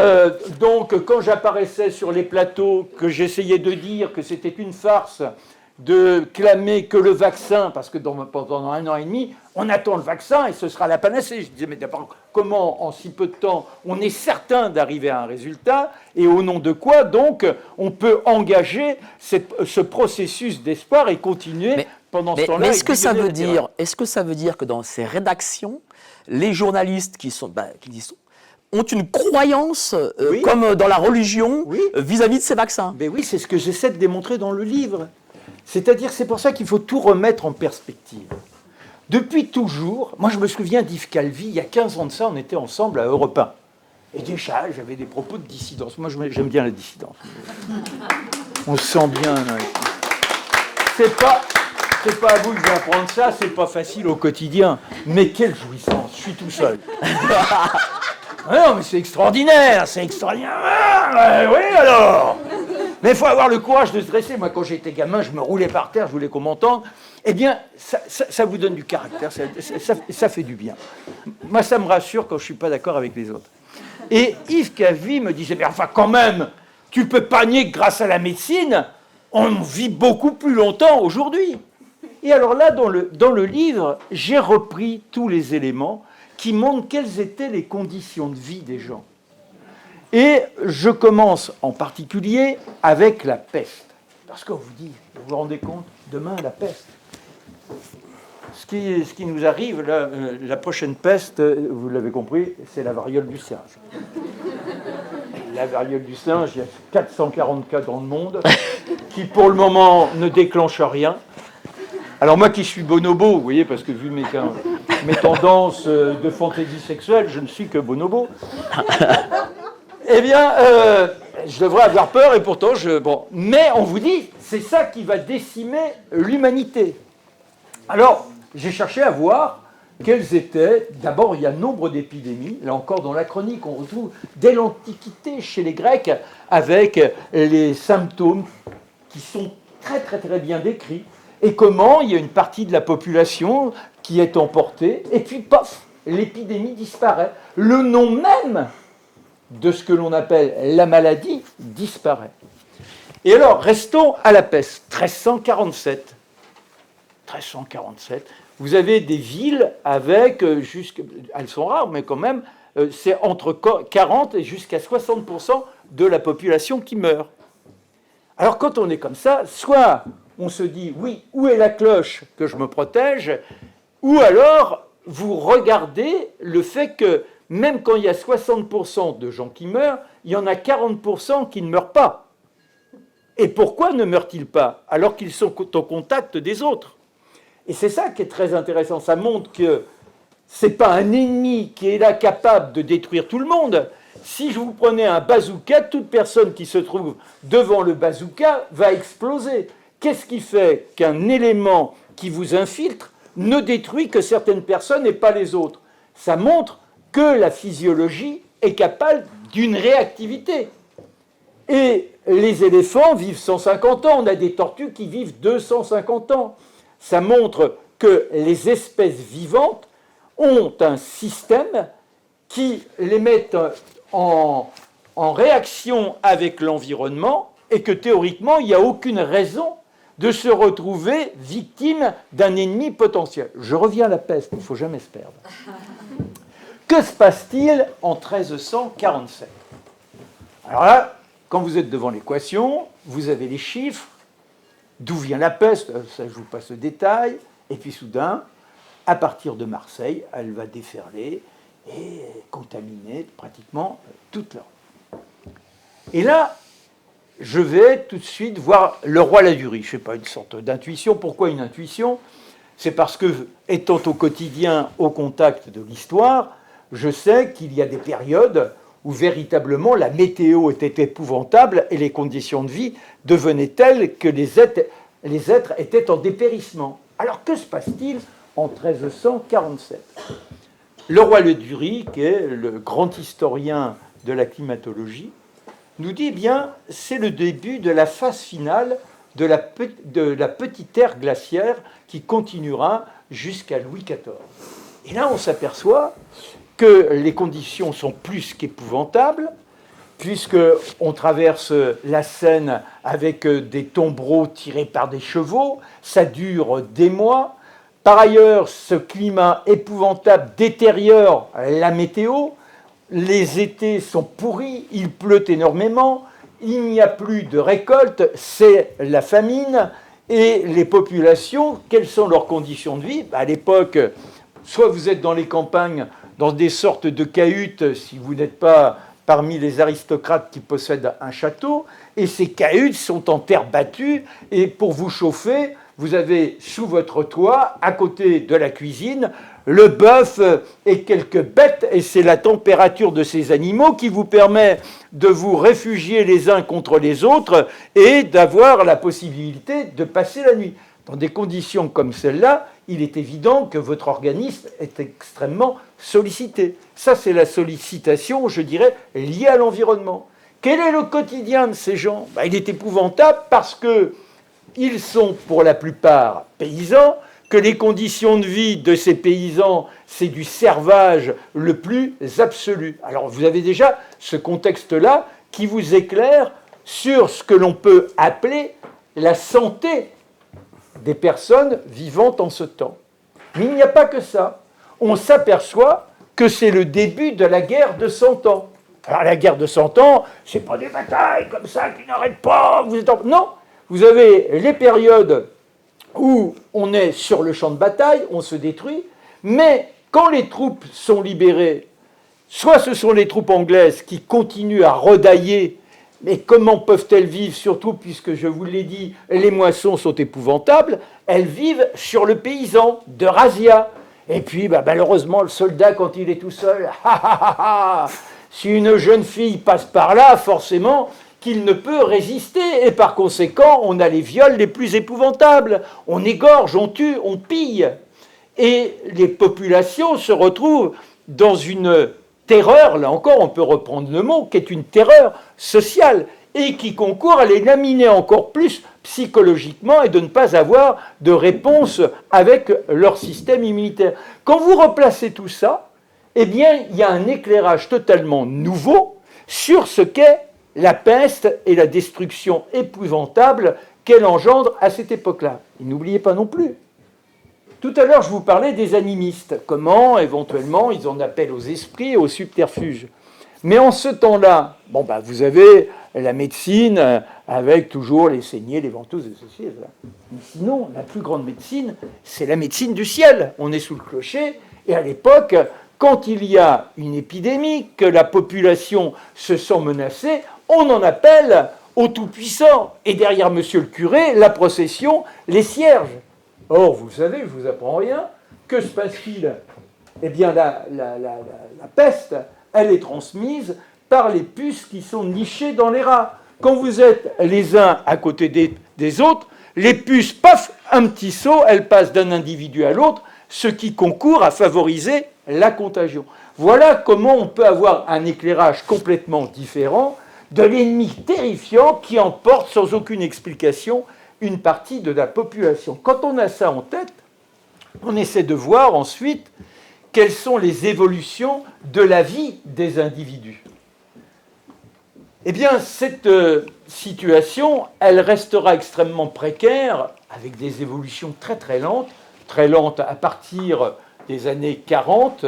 donc, quand j'apparaissais sur les plateaux, que j'essayais de dire que c'était une farce de clamer que le vaccin, parce que pendant 1 an et demi, on attend le vaccin et ce sera la panacée. Je disais, mais d'abord, comment en si peu de temps on est certain d'arriver à un résultat, et au nom de quoi donc on peut engager ce processus d'espoir et continuer pendant ce temps-là. Mais est-ce que ça veut dire que dans ces rédactions, les journalistes qui y sont ont une croyance, oui, comme dans la religion, oui, vis-à-vis de ces vaccins? Mais oui, c'est ce que j'essaie de démontrer dans le livre. C'est-à-dire, c'est pour ça qu'il faut tout remettre en perspective. Depuis toujours, moi je me souviens d'Yves Calvi, il y a 15 ans de ça, on était ensemble à Europe 1. Et déjà, j'avais des propos de dissidence. Moi j'aime bien la dissidence. On se sent bien. C'est pas à vous que je vais apprendre ça, c'est pas facile au quotidien. Mais quelle jouissance, je suis tout seul. Non, mais c'est extraordinaire, c'est extraordinaire. Oui, alors. Mais il faut avoir le courage de se dresser. Moi, quand j'étais gamin, je me roulais par terre, je voulais qu'on m'entende. Eh bien, ça vous donne du caractère, ça fait du bien. Moi, ça me rassure quand je ne suis pas d'accord avec les autres. Et Yves Calvi me disait, mais enfin quand même, tu peux pas nier que grâce à la médecine, on vit beaucoup plus longtemps aujourd'hui. Et alors là, dans le livre, j'ai repris tous les éléments qui montrent quelles étaient les conditions de vie des gens. Et je commence en particulier avec la peste. Parce qu'on vous dit, vous vous rendez compte, demain la peste. Ce qui nous arrive, la prochaine peste, vous l'avez compris, c'est la variole du singe. La variole du singe, il y a 440 cas dans le monde, qui pour le moment ne déclenchent rien. Alors moi qui suis bonobo, vous voyez, parce que vu mes tendances de fantaisie sexuelle, je ne suis que bonobo. Eh bien, je devrais avoir peur et pourtant, bon. Mais on vous dit, c'est ça qui va décimer l'humanité. Alors, j'ai cherché à voir quelles étaient... D'abord, il y a nombre d'épidémies. Là encore, dans la chronique, on retrouve dès l'Antiquité, chez les Grecs, avec les symptômes qui sont très, très, très bien décrits. Et comment il y a une partie de la population qui est emportée, et puis, pof, l'épidémie disparaît. Le nom même de ce que l'on appelle la maladie disparaît. Et alors, restons à la peste. 1347. 1347. Vous avez des villes avec, elles sont rares, mais quand même, c'est entre 40 et jusqu'à 60% de la population qui meurt. Alors, quand on est comme ça, soit on se dit, oui, où est la cloche que je me protège, ou alors vous regardez le fait que même quand il y a 60% de gens qui meurent, il y en a 40% qui ne meurent pas. Et pourquoi ne meurent-ils pas alors qu'ils sont au contact des autres? Et c'est ça qui est très intéressant. Ça montre que ce n'est pas un ennemi qui est là capable de détruire tout le monde. Si je vous prenais un bazooka, toute personne qui se trouve devant le bazooka va exploser. Qu'est-ce qui fait qu'un élément qui vous infiltre ne détruit que certaines personnes et pas les autres? Ça montre que la physiologie est capable d'une réactivité. Et les éléphants vivent 150 ans. On a des tortues qui vivent 250 ans. Ça montre que les espèces vivantes ont un système qui les met en réaction avec l'environnement et que théoriquement, il n'y a aucune raison de se retrouver victime d'un ennemi potentiel. Je reviens à la peste, il ne faut jamais se perdre. Que se passe-t-il en 1347? Alors là, quand vous êtes devant l'équation, vous avez les chiffres. D'où vient la peste? Ça, je vous passe le détail. Et puis soudain, à partir de Marseille, elle va déferler et contaminer pratiquement toute l'Europe. Et là, je vais tout de suite voir le roi Ladurie. Je ne sais pas, une sorte d'intuition. Pourquoi une intuition? C'est parce que, étant au quotidien au contact de l'histoire, je sais qu'il y a des périodes où véritablement la météo était épouvantable et les conditions de vie devenaient telles que les êtres étaient en dépérissement. Alors que se passe-t-il en 1347? Le roi Ladurie, qui est le grand historien de la climatologie, nous dit, eh bien, c'est le début de la phase finale de la petite ère glaciaire qui continuera jusqu'à Louis XIV. Et là, on s'aperçoit que les conditions sont plus qu'épouvantables, puisqu'on traverse la Seine avec des tombereaux tirés par des chevaux, ça dure des mois. Par ailleurs, ce climat épouvantable détériore la météo, les étés sont pourris, il pleut énormément, il n'y a plus de récolte, c'est la famine, et les populations, quelles sont leurs conditions de vie? À l'époque, soit vous êtes dans les campagnes, dans des sortes de cahutes, si vous n'êtes pas parmi les aristocrates qui possèdent un château, et ces cahutes sont en terre battue, et pour vous chauffer, vous avez sous votre toit, à côté de la cuisine, le bœuf et quelques bêtes, et c'est la température de ces animaux qui vous permet de vous réfugier les uns contre les autres et d'avoir la possibilité de passer la nuit. Dans des conditions comme celle-là, il est évident que votre organisme est extrêmement sollicité. Ça, c'est la sollicitation, je dirais, liée à l'environnement. Quel est le quotidien de ces gens? Il est épouvantable parce qu'ils sont pour la plupart paysans, que les conditions de vie de ces paysans, c'est du servage le plus absolu. Alors vous avez déjà ce contexte-là qui vous éclaire sur ce que l'on peut appeler la santé des personnes vivant en ce temps. Mais il n'y a pas que ça. On s'aperçoit que c'est le début de la guerre de 100 ans. Alors la guerre de 100 ans, c'est pas des batailles comme ça qui n'arrêtent pas. Non, vous avez les périodes où on est sur le champ de bataille, on se détruit, mais quand les troupes sont libérées, soit ce sont les troupes anglaises qui continuent à redailler, mais comment peuvent-elles vivre, surtout puisque, je vous l'ai dit, les moissons sont épouvantables, elles vivent sur le paysan, de razzia. Et puis, malheureusement, le soldat, quand il est tout seul, si une jeune fille passe par là, forcément qu'il ne peut résister. Et par conséquent, on a les viols les plus épouvantables. On égorge, on tue, on pille. Et les populations se retrouvent dans une terreur, là encore, on peut reprendre le mot, qui est une terreur sociale et qui concourt à les laminer encore plus psychologiquement et de ne pas avoir de réponse avec leur système immunitaire. Quand vous replacez tout ça, eh bien, il y a un éclairage totalement nouveau sur ce qu'est la peste et la destruction épouvantable qu'elle engendre à cette époque-là. Et n'oubliez pas non plus, tout à l'heure, je vous parlais des animistes, comment, éventuellement, ils en appellent aux esprits et aux subterfuges. Mais en ce temps-là, vous avez la médecine avec toujours les saignées, les ventouses, et ceci et cela. Mais sinon, la plus grande médecine, c'est la médecine du ciel. On est sous le clocher, et à l'époque, quand il y a une épidémie, que la population se sent menacée, on en appelle au Tout-Puissant. Et derrière monsieur le curé, la procession, les cierges. Or, vous savez, je ne vous apprends rien, que se passe-t-il? Eh bien, la peste, elle est transmise par les puces qui sont nichées dans les rats. Quand vous êtes les uns à côté des autres, les puces, paf, un petit saut, elles passent d'un individu à l'autre, ce qui concourt à favoriser la contagion. Voilà comment on peut avoir un éclairage complètement différent de l'ennemi terrifiant qui emporte sans aucune explication une partie de la population. Quand on a ça en tête, on essaie de voir ensuite quelles sont les évolutions de la vie des individus. Eh bien, cette situation, elle restera extrêmement précaire, avec des évolutions très très lentes à partir des années 40,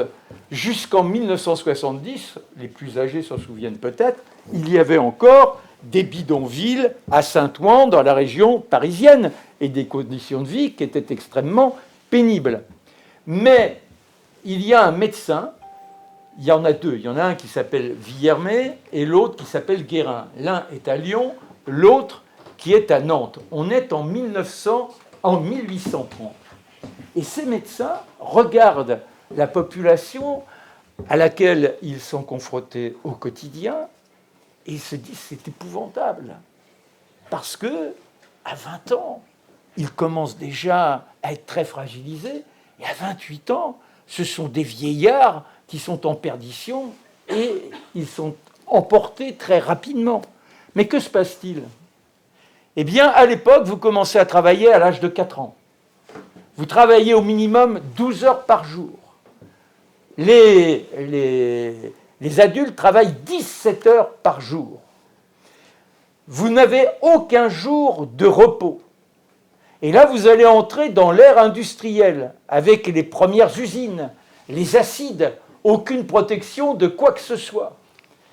jusqu'en 1970, les plus âgés s'en souviennent peut-être, il y avait encore des bidonvilles à Saint-Ouen, dans la région parisienne, et des conditions de vie qui étaient extrêmement pénibles. Mais il y a un médecin, il y en a deux, il y en a un qui s'appelle Villermé et l'autre qui s'appelle Guérin. L'un est à Lyon, l'autre qui est à Nantes. On est en 1830. Et ces médecins regardent la population à laquelle ils sont confrontés au quotidien et ils se disent c'est épouvantable. Parce que à 20 ans, ils commencent déjà à être très fragilisés et à 28 ans, ce sont des vieillards qui sont en perdition et ils sont emportés très rapidement. Mais que se passe-t-il? Eh bien, à l'époque, vous commencez à travailler à l'âge de 4 ans. Vous travaillez au minimum 12 heures par jour. Les adultes travaillent 17 heures par jour. Vous n'avez aucun jour de repos. Et là, vous allez entrer dans l'ère industrielle, avec les premières usines, les acides, aucune protection de quoi que ce soit.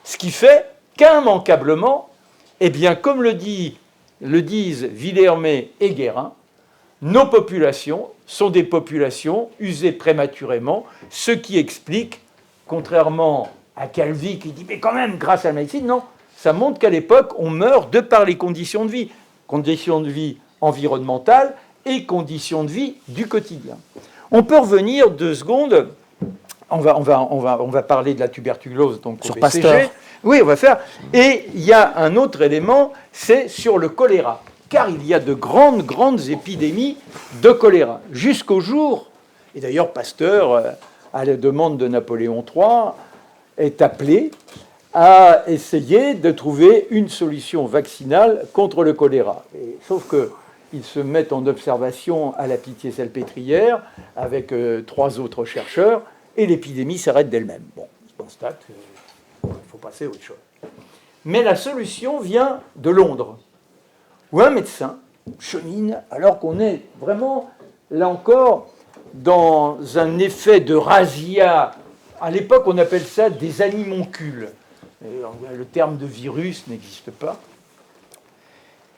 Ce qui fait qu'immanquablement, eh bien, comme le disent Villermé et Guérin, nos populations sont des populations usées prématurément, ce qui explique, contrairement à Calvi qui dit « mais quand même, grâce à la médecine », non, ça montre qu'à l'époque, on meurt de par les conditions de vie environnementales et conditions de vie du quotidien. On peut revenir 2 secondes, on va parler de la tuberculose donc sur au BCG. Pasteur. Oui, on va faire. Et il y a un autre élément, c'est sur le choléra. Car il y a de grandes épidémies de choléra. Jusqu'au jour, et d'ailleurs Pasteur, à la demande de Napoléon III, est appelé à essayer de trouver une solution vaccinale contre le choléra. Sauf que ils se mettent en observation à la Pitié-Salpêtrière avec 3 autres chercheurs, et l'épidémie s'arrête d'elle-même. Bon, ils constatent qu'il faut passer à autre chose. Mais la solution vient de Londres, où un médecin chemine, alors qu'on est vraiment, là encore, dans un effet de razzia. À l'époque, on appelle ça des animoncules. Le terme de virus n'existe pas.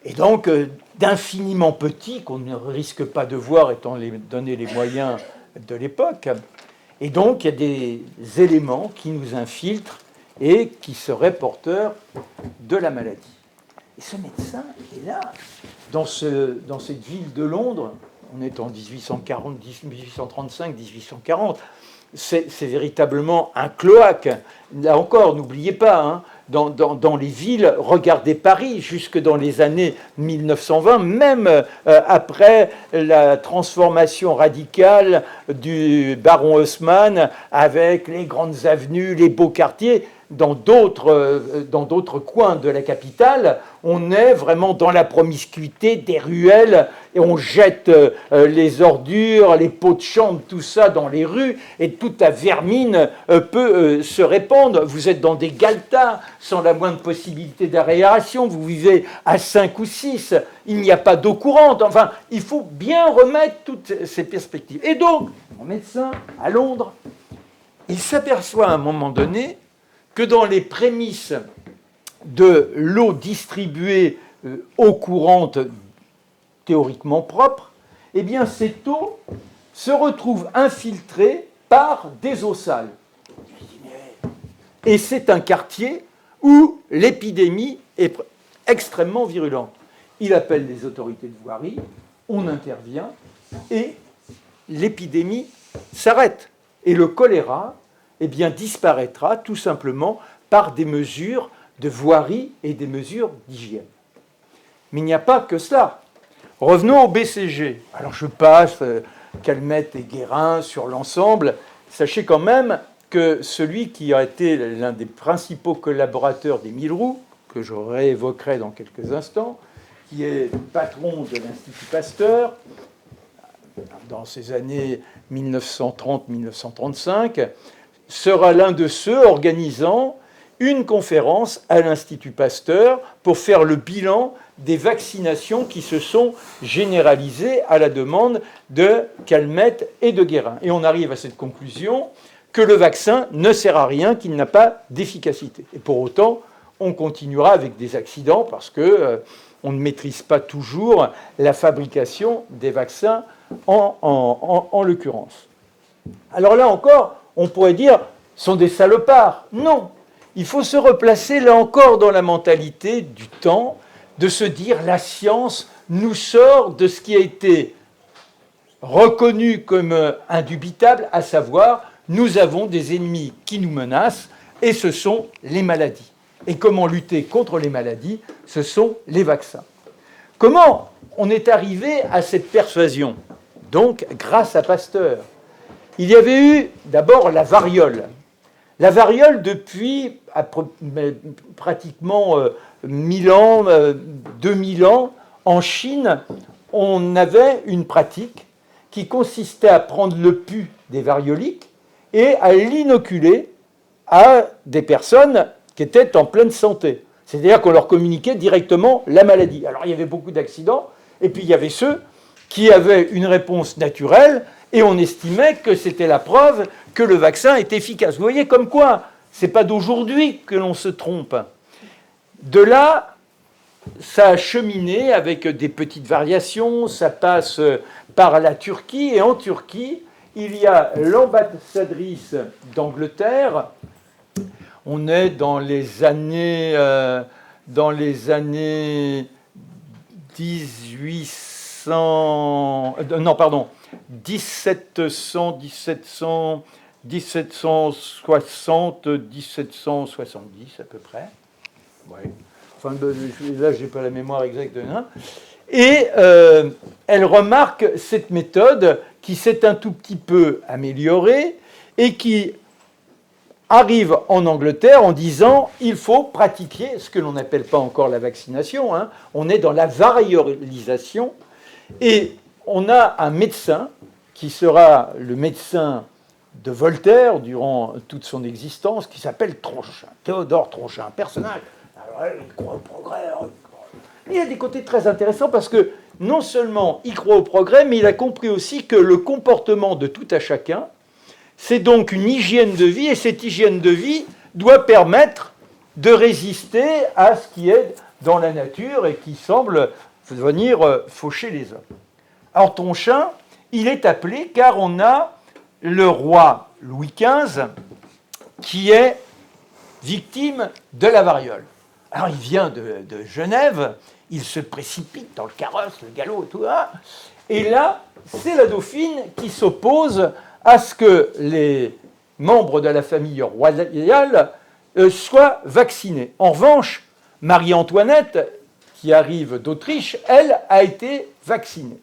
Et donc, d'infiniment petits, qu'on ne risque pas de voir étant donné les moyens de l'époque. Et donc, il y a des éléments qui nous infiltrent et qui seraient porteurs de la maladie. Et ce médecin est là, dans cette ville de Londres. On est en 1840, 1835, 1840. C'est véritablement un cloaque. Là encore, n'oubliez pas, hein, dans les villes, regardez Paris, jusque dans les années 1920, même après la transformation radicale du baron Haussmann, avec les grandes avenues, les beaux quartiers. Dans d'autres coins de la capitale, on est vraiment dans la promiscuité des ruelles et on jette les ordures, les pots de chambre, tout ça dans les rues et toute la vermine peut se répandre. Vous êtes dans des galetas sans la moindre possibilité d'aération, vous vivez à 5 ou 6, il n'y a pas d'eau courante. Enfin, il faut bien remettre toutes ces perspectives. Et donc, mon médecin, à Londres, il s'aperçoit à un moment donné que dans les prémices de l'eau distribuée eau courante théoriquement propre, eh bien cette eau se retrouve infiltrée par des eaux sales. Et c'est un quartier où l'épidémie est extrêmement virulente. Il appelle les autorités de voirie, on intervient et l'épidémie s'arrête. Et le choléra, eh bien, disparaîtra tout simplement par des mesures de voirie et des mesures d'hygiène. Mais il n'y a pas que cela. Revenons au BCG. Alors je passe Calmette et Guérin sur l'ensemble. Sachez quand même que celui qui a été l'un des principaux collaborateurs d'Émile Roux, que je réévoquerai dans quelques instants, qui est patron de l'Institut Pasteur, dans ces années 1930-1935, sera l'un de ceux organisant une conférence à l'Institut Pasteur pour faire le bilan des vaccinations qui se sont généralisées à la demande de Calmette et de Guérin. Et on arrive à cette conclusion que le vaccin ne sert à rien, qu'il n'a pas d'efficacité. Et pour autant, on continuera avec des accidents parce que on ne maîtrise pas toujours la fabrication des vaccins en l'occurrence. Alors là encore, on pourrait dire, sont des salopards. Non, il faut se replacer là encore dans la mentalité du temps, de se dire la science nous sort de ce qui a été reconnu comme indubitable, à savoir nous avons des ennemis qui nous menacent et ce sont les maladies. Et comment lutter contre les maladies? Ce sont les vaccins. Comment on est arrivé à cette persuasion? Donc, grâce à Pasteur. Il y avait eu d'abord la variole. La variole, depuis pratiquement 1000 ans, 2000 ans, en Chine, on avait une pratique qui consistait à prendre le pus des varioliques et à l'inoculer à des personnes qui étaient en pleine santé. C'est-à-dire qu'on leur communiquait directement la maladie. Alors il y avait beaucoup d'accidents, et puis il y avait ceux qui avaient une réponse naturelle, et on estimait que c'était la preuve que le vaccin est efficace. Vous voyez comme quoi, ce n'est pas d'aujourd'hui que l'on se trompe. De là, ça a cheminé avec des petites variations, ça passe par la Turquie, et en Turquie, il y a l'ambassadrice d'Angleterre. On est dans les années 1700, 1760, 1770 à peu près. Ouais. Enfin, là, je n'ai pas la mémoire exacte. Hein. Et elle remarque cette méthode qui s'est un tout petit peu améliorée et qui arrive en Angleterre en disant il faut pratiquer ce que l'on n'appelle pas encore la vaccination, hein. On est dans la variolisation, Et on a un médecin qui sera le médecin de Voltaire durant toute son existence, qui s'appelle Tronchin, Théodore Tronchin, un personnage. Alors, il croit au progrès. Il y a des côtés très intéressants parce que non seulement il croit au progrès, mais il a compris aussi que le comportement de tout à chacun, c'est donc une hygiène de vie, et cette hygiène de vie doit permettre de résister à ce qui est dans la nature et qui semble venir faucher les hommes. Alors Tronchin, il est appelé car on a le roi Louis XV qui est victime de la variole. Alors il vient de Genève, il se précipite dans le carrosse, le galop et tout ça, et là, c'est la dauphine qui s'oppose à ce que les membres de la famille royale soient vaccinés. En revanche, Marie-Antoinette, qui arrive d'Autriche, elle a été vaccinée.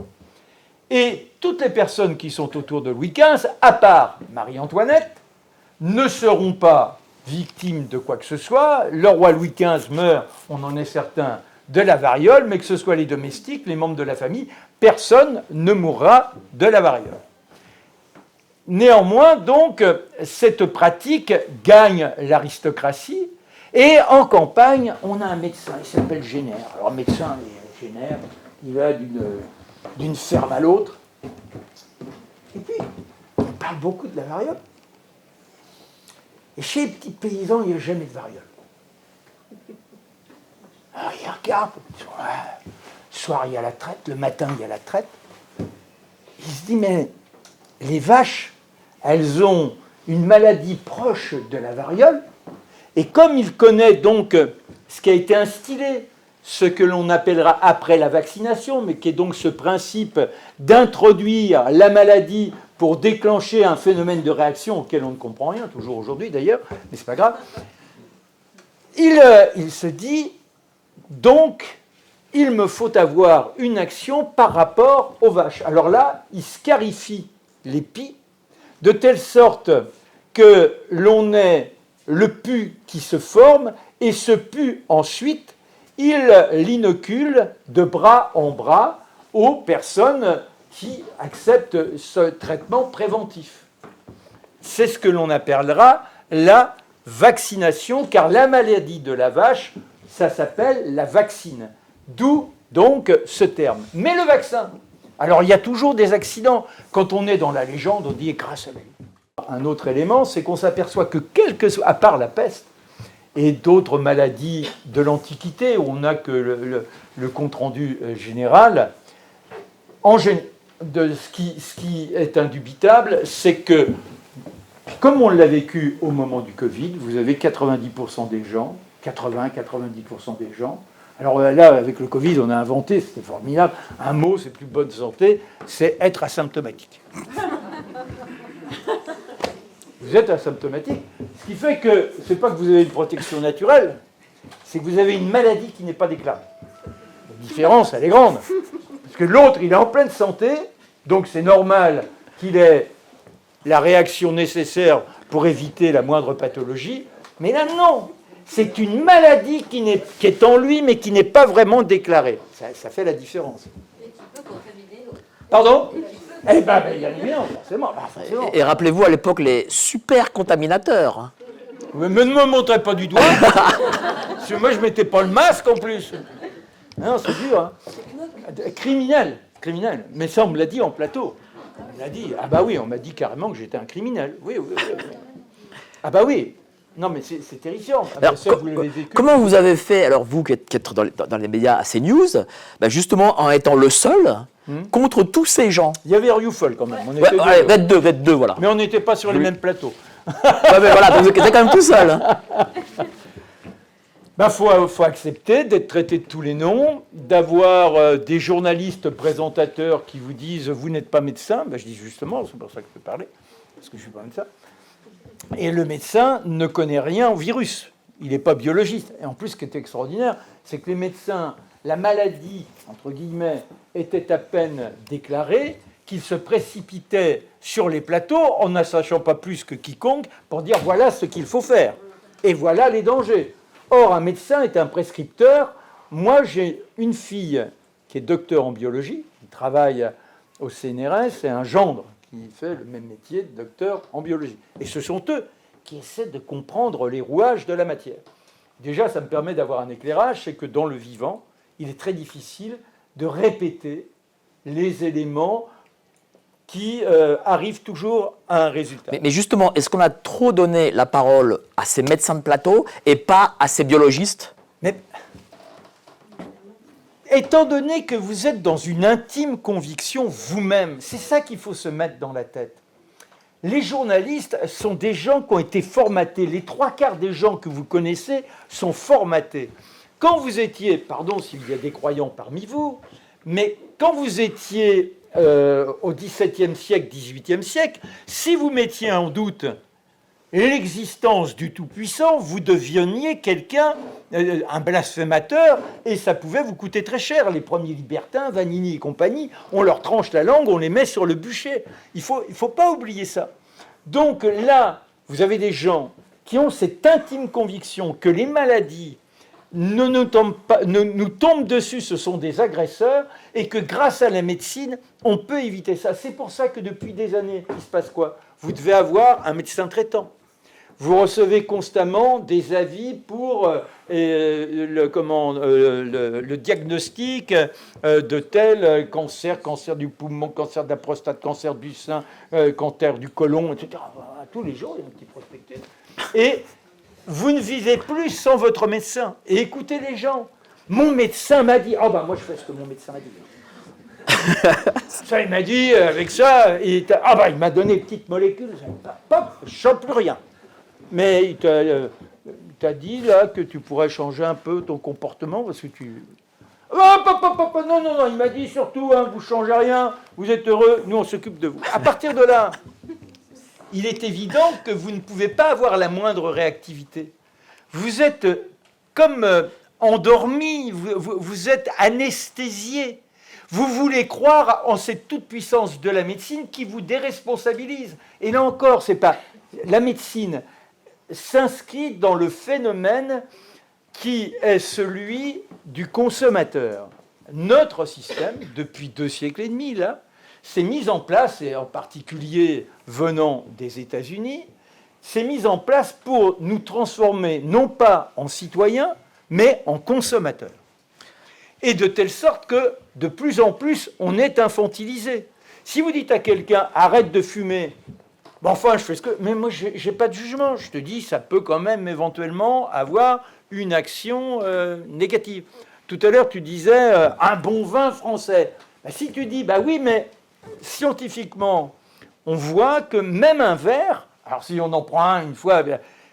Et toutes les personnes qui sont autour de Louis XV, à part Marie-Antoinette, ne seront pas victimes de quoi que ce soit. Le roi Louis XV meurt, on en est certain, de la variole, mais que ce soit les domestiques, les membres de la famille, personne ne mourra de la variole. Néanmoins, donc, cette pratique gagne l'aristocratie, et en campagne, on a un médecin, il s'appelle Génère. Alors, médecin, Génère, il va d'une ferme à l'autre. Et puis, on parle beaucoup de la variole. Et chez les petits paysans, il n'y a jamais de variole. Alors, il regarde, le soir, il y a la traite, le matin, il y a la traite. Il se dit, mais les vaches, elles ont une maladie proche de la variole, et comme il connaît donc ce qui a été instillé, ce que l'on appellera après la vaccination, mais qui est donc ce principe d'introduire la maladie pour déclencher un phénomène de réaction auquel on ne comprend rien, toujours aujourd'hui d'ailleurs, mais c'est pas grave, il se dit, donc, il me faut avoir une action par rapport aux vaches. Alors là, il scarifie les pies, de telle sorte que l'on ait le pus qui se forme, et ce pus, ensuite, il l'inocule de bras en bras aux personnes qui acceptent ce traitement préventif. C'est ce que l'on appellera la vaccination, car la maladie de la vache, ça s'appelle la vaccine. D'où donc ce terme. Mais le vaccin, alors il y a toujours des accidents. Quand on est dans la légende, on dit grâce à lui. Un autre élément, c'est qu'on s'aperçoit que à part la peste et d'autres maladies de l'Antiquité, où on n'a que le compte-rendu général, ce qui est indubitable, c'est que, comme on l'a vécu au moment du Covid, vous avez 90% des gens, 80-90% des gens. Alors là, avec le Covid, on a inventé, c'était formidable, un mot, c'est plus bonne santé, c'est être asymptomatique. Vous êtes asymptomatique. Ce qui fait que, c'est pas que vous avez une protection naturelle, c'est que vous avez une maladie qui n'est pas déclarée. La différence, elle est grande. Parce que l'autre, il est en pleine santé, donc c'est normal qu'il ait la réaction nécessaire pour éviter la moindre pathologie. Mais là, non. C'est une maladie qui est en lui, mais qui n'est pas vraiment déclarée. Ça fait la différence. Et qui peut contaminer l'autre. Pardon ? Eh bien, il y a bien, forcément. Et rappelez-vous, à l'époque, les super contaminateurs. Mais ne me montrez pas du doigt. Parce que moi, je ne mettais pas le masque en plus. Non, c'est dur. Hein. Criminel. Mais ça, on me l'a dit en plateau. On m'a dit, ah bah oui, on m'a dit carrément que j'étais un criminel. Oui. Ah bah oui. Non, mais c'est terrifiant. Alors, ça, vous l'avez vécu. Comment vous avez fait, alors vous qui êtes dans les médias assez news, justement en étant le seul contre tous ces gens? Il y avait Rioufol quand même. On Ouais, était vous êtes deux, voilà. Mais on n'était pas sur les mêmes plateaux. Ouais, mais voilà, donc vous étiez quand même tout seul. Hein. Faut accepter d'être traité de tous les noms, d'avoir des journalistes présentateurs qui vous disent « vous n'êtes pas médecin ». Je dis justement, c'est pour ça que je peux parler, parce que je ne suis pas médecin. Et le médecin ne connaît rien au virus. Il n'est pas biologiste. Et en plus, ce qui est extraordinaire, c'est que les médecins, la maladie, entre guillemets, était à peine déclarée, qu'ils se précipitaient sur les plateaux en ne sachant pas plus que quiconque pour dire voilà ce qu'il faut faire. Et voilà les dangers. Or, un médecin est un prescripteur. Moi, j'ai une fille qui est docteur en biologie, qui travaille au CNRS, et un gendre qui fait le même métier de docteur en biologie. Et ce sont eux qui essaient de comprendre les rouages de la matière. Déjà, ça me permet d'avoir un éclairage, c'est que dans le vivant, il est très difficile de répéter les éléments qui arrivent toujours à un résultat. Mais justement, est-ce qu'on a trop donné la parole à ces médecins de plateau et pas à ces biologistes? Mais étant donné que vous êtes dans une intime conviction vous-même, c'est ça qu'il faut se mettre dans la tête. Les journalistes sont des gens qui ont été formatés. Les 3/4 des gens que vous connaissez sont formatés. Quand vous étiez, pardon s'il y a des croyants parmi vous, mais quand vous étiez au XVIIe siècle, XVIIIe siècle, si vous mettiez en doute l'existence du Tout-Puissant, vous deveniez quelqu'un, un blasphémateur, et ça pouvait vous coûter très cher. Les premiers libertins, Vanini et compagnie, on leur tranche la langue, on les met sur le bûcher. Il faut pas oublier ça. Donc là, vous avez des gens qui ont cette intime conviction que les maladies nous tombent dessus, ce sont des agresseurs, et que grâce à la médecine, on peut éviter ça. C'est pour ça que depuis des années, il se passe quoi? Vous devez avoir un médecin traitant. Vous recevez constamment des avis pour le diagnostic de tel cancer, cancer du poumon, cancer de la prostate, cancer du sein, cancer du côlon, etc. Tous les jours, il y a un petit prospectus. Et vous ne vivez plus sans votre médecin. Et écoutez les gens. Mon médecin m'a dit... moi, je fais ce que mon médecin m'a dit. Ça, il m'a dit, avec ça, il m'a donné une petite molécule. Pop, je ne sens plus rien. Mais il t'a dit là que tu pourrais changer un peu ton comportement parce que tu... Non, il m'a dit surtout, vous ne changez rien, vous êtes heureux, nous on s'occupe de vous. À partir de là, il est évident que vous ne pouvez pas avoir la moindre réactivité. Vous êtes comme endormi, vous êtes anesthésié. Vous voulez croire en cette toute-puissance de la médecine qui vous déresponsabilise. Et là encore, c'est pas... La médecine s'inscrit dans le phénomène qui est celui du consommateur. Notre système, depuis 2 siècles et demi, là, s'est mis en place, et en particulier venant des États-Unis, s'est mis en place pour nous transformer non pas en citoyens, mais en consommateurs. Et de telle sorte que, de plus en plus, on est infantilisé. Si vous dites à quelqu'un « arrête de fumer », je fais ce que... Mais moi, je n'ai pas de jugement. Je te dis, ça peut quand même éventuellement avoir une action négative. Tout à l'heure, tu disais un bon vin français. Si tu dis, oui, mais scientifiquement, on voit que même un verre, alors si on en prend un une fois,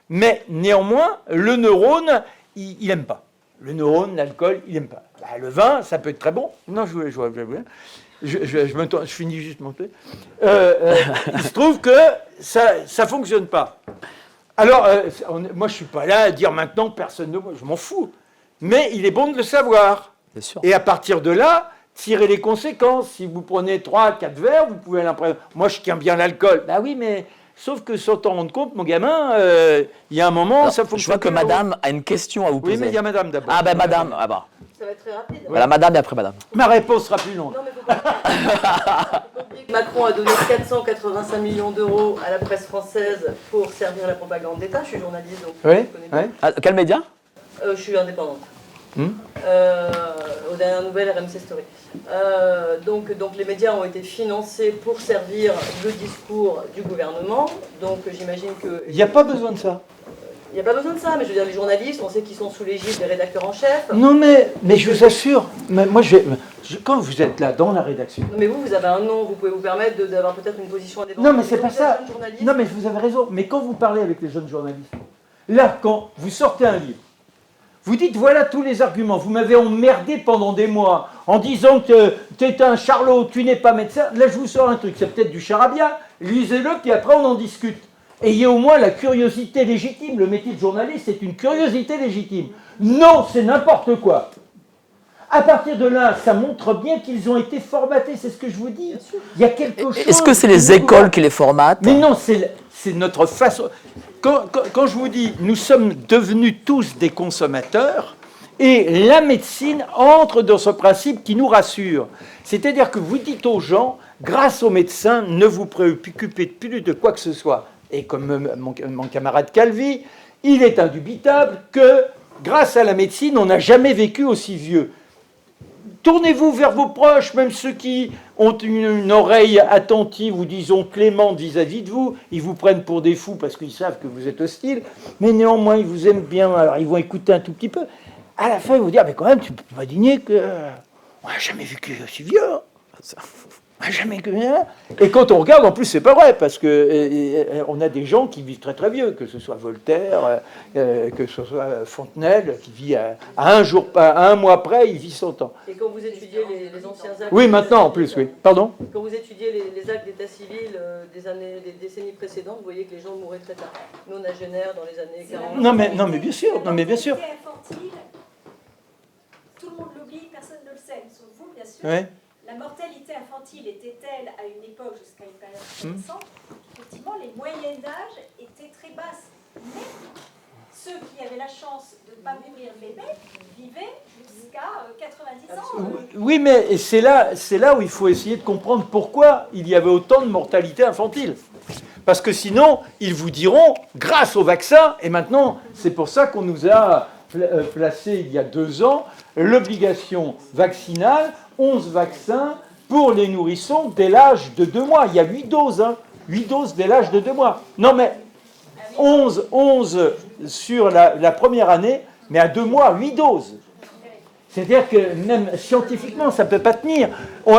mais néanmoins, le neurone, il n'aime pas. Le neurone, l'alcool, il n'aime pas. Le vin, ça peut être très bon. Non, je finis juste mon truc. Il se trouve que ça ne fonctionne pas. Alors, moi, je ne suis pas là à dire maintenant, personne ne... Je m'en fous. Mais il est bon de le savoir. Bien sûr. Et à partir de là, tirer les conséquences. Si vous prenez 3, 4 verres, vous pouvez l'impression... Moi, je tiens bien l'alcool. Oui, mais... Sauf que sans t'en rendre compte, mon gamin, il y a un moment, alors, ça fonctionne. Je vois que madame a une question à vous poser. Oui, mais il y a madame d'abord. Madame, Ça va être très rapide. Voilà, madame et après madame. Ma réponse sera plus longue. Non, mais faut pas oublier que Macron a donné 485 millions d'euros à la presse française pour servir la propagande d'État. Je suis journaliste, donc Oui, je connais bien. Ah, quel média? Je suis indépendante. Aux dernières nouvelles, RMC Story. Donc les médias ont été financés pour servir le discours du gouvernement. Donc j'imagine que... Il n'y a pas besoin de ça. Il n'y a pas besoin de ça, mais je veux dire, les journalistes, on sait qu'ils sont sous l'égide des rédacteurs en chef. Non, mais je vous assure, moi, quand vous êtes là, dans la rédaction... Non, mais vous avez un nom, vous pouvez vous permettre d'avoir peut-être une position indépendante. Non, mais c'est pas ça. Non, mais vous avez raison. Mais quand vous parlez avec les jeunes journalistes, là, quand vous sortez un livre, vous dites, voilà tous les arguments. Vous m'avez emmerdé pendant des mois en disant que tu es un charlot, tu n'es pas médecin. Là, je vous sors un truc, c'est peut-être du charabia. Lisez-le, puis après, on en discute. Ayez au moins la curiosité légitime. Le métier de journaliste, c'est une curiosité légitime. Non, c'est n'importe quoi. À partir de là, ça montre bien qu'ils ont été formatés, c'est ce que je vous dis. Il y a quelque chose... Est-ce que c'est les écoles qui les formatent? Mais non, c'est notre façon... Quand je vous dis, nous sommes devenus tous des consommateurs, Et la médecine entre dans ce principe qui nous rassure. C'est-à-dire que vous dites aux gens, grâce au médecin, ne vous préoccupez plus de quoi que ce soit. Et comme mon camarade Calvi, il est indubitable que grâce à la médecine, on n'a jamais vécu aussi vieux. Tournez-vous vers vos proches, même ceux qui ont une oreille attentive ou disons clémente vis-à-vis de vous. Ils vous prennent pour des fous parce qu'ils savent que vous êtes hostile, mais néanmoins ils vous aiment bien, alors ils vont écouter un tout petit peu. À la fin, ils vont dire, mais quand même, tu ne peux pas digner que... on n'a jamais vécu aussi vieux. On n'a jamais... Et quand on regarde, en plus, c'est pas vrai, parce que on a des gens qui vivent très très vieux, que ce soit Voltaire, que ce soit Fontenelle, qui vit à un mois près, il vit 100 ans. Et quand vous étudiez les anciens actes... Oui, maintenant, en plus, oui. Pardon ? Quand vous étudiez les actes d'état civil des décennies précédentes, vous voyez que les gens mouraient très tard. Nonagénaires dans les années 40... Non, mais bien sûr, non, mais bien sûr. Tout le monde l'oublie, personne ne le sait, sauf vous, bien sûr. Ouais. La mortalité infantile était telle à une époque jusqu'à une période récente qu'effectivement les moyennes d'âge étaient très basses. Mais ceux qui avaient la chance de ne pas mourir bébé vivaient jusqu'à 90 ans. Oui, mais c'est là où il faut essayer de comprendre pourquoi il y avait autant de mortalité infantile. Parce que sinon, ils vous diront, grâce au vaccin, et maintenant, c'est pour ça qu'on nous a placé il y a 2 ans, l'obligation vaccinale, 11 vaccins pour les nourrissons dès l'âge de 2 mois. Il y a 8 doses, 8 doses dès l'âge de 2 mois. Non mais 11 sur la première année, mais à 2 mois, 8 doses. C'est-à-dire que même scientifiquement, ça ne peut pas tenir.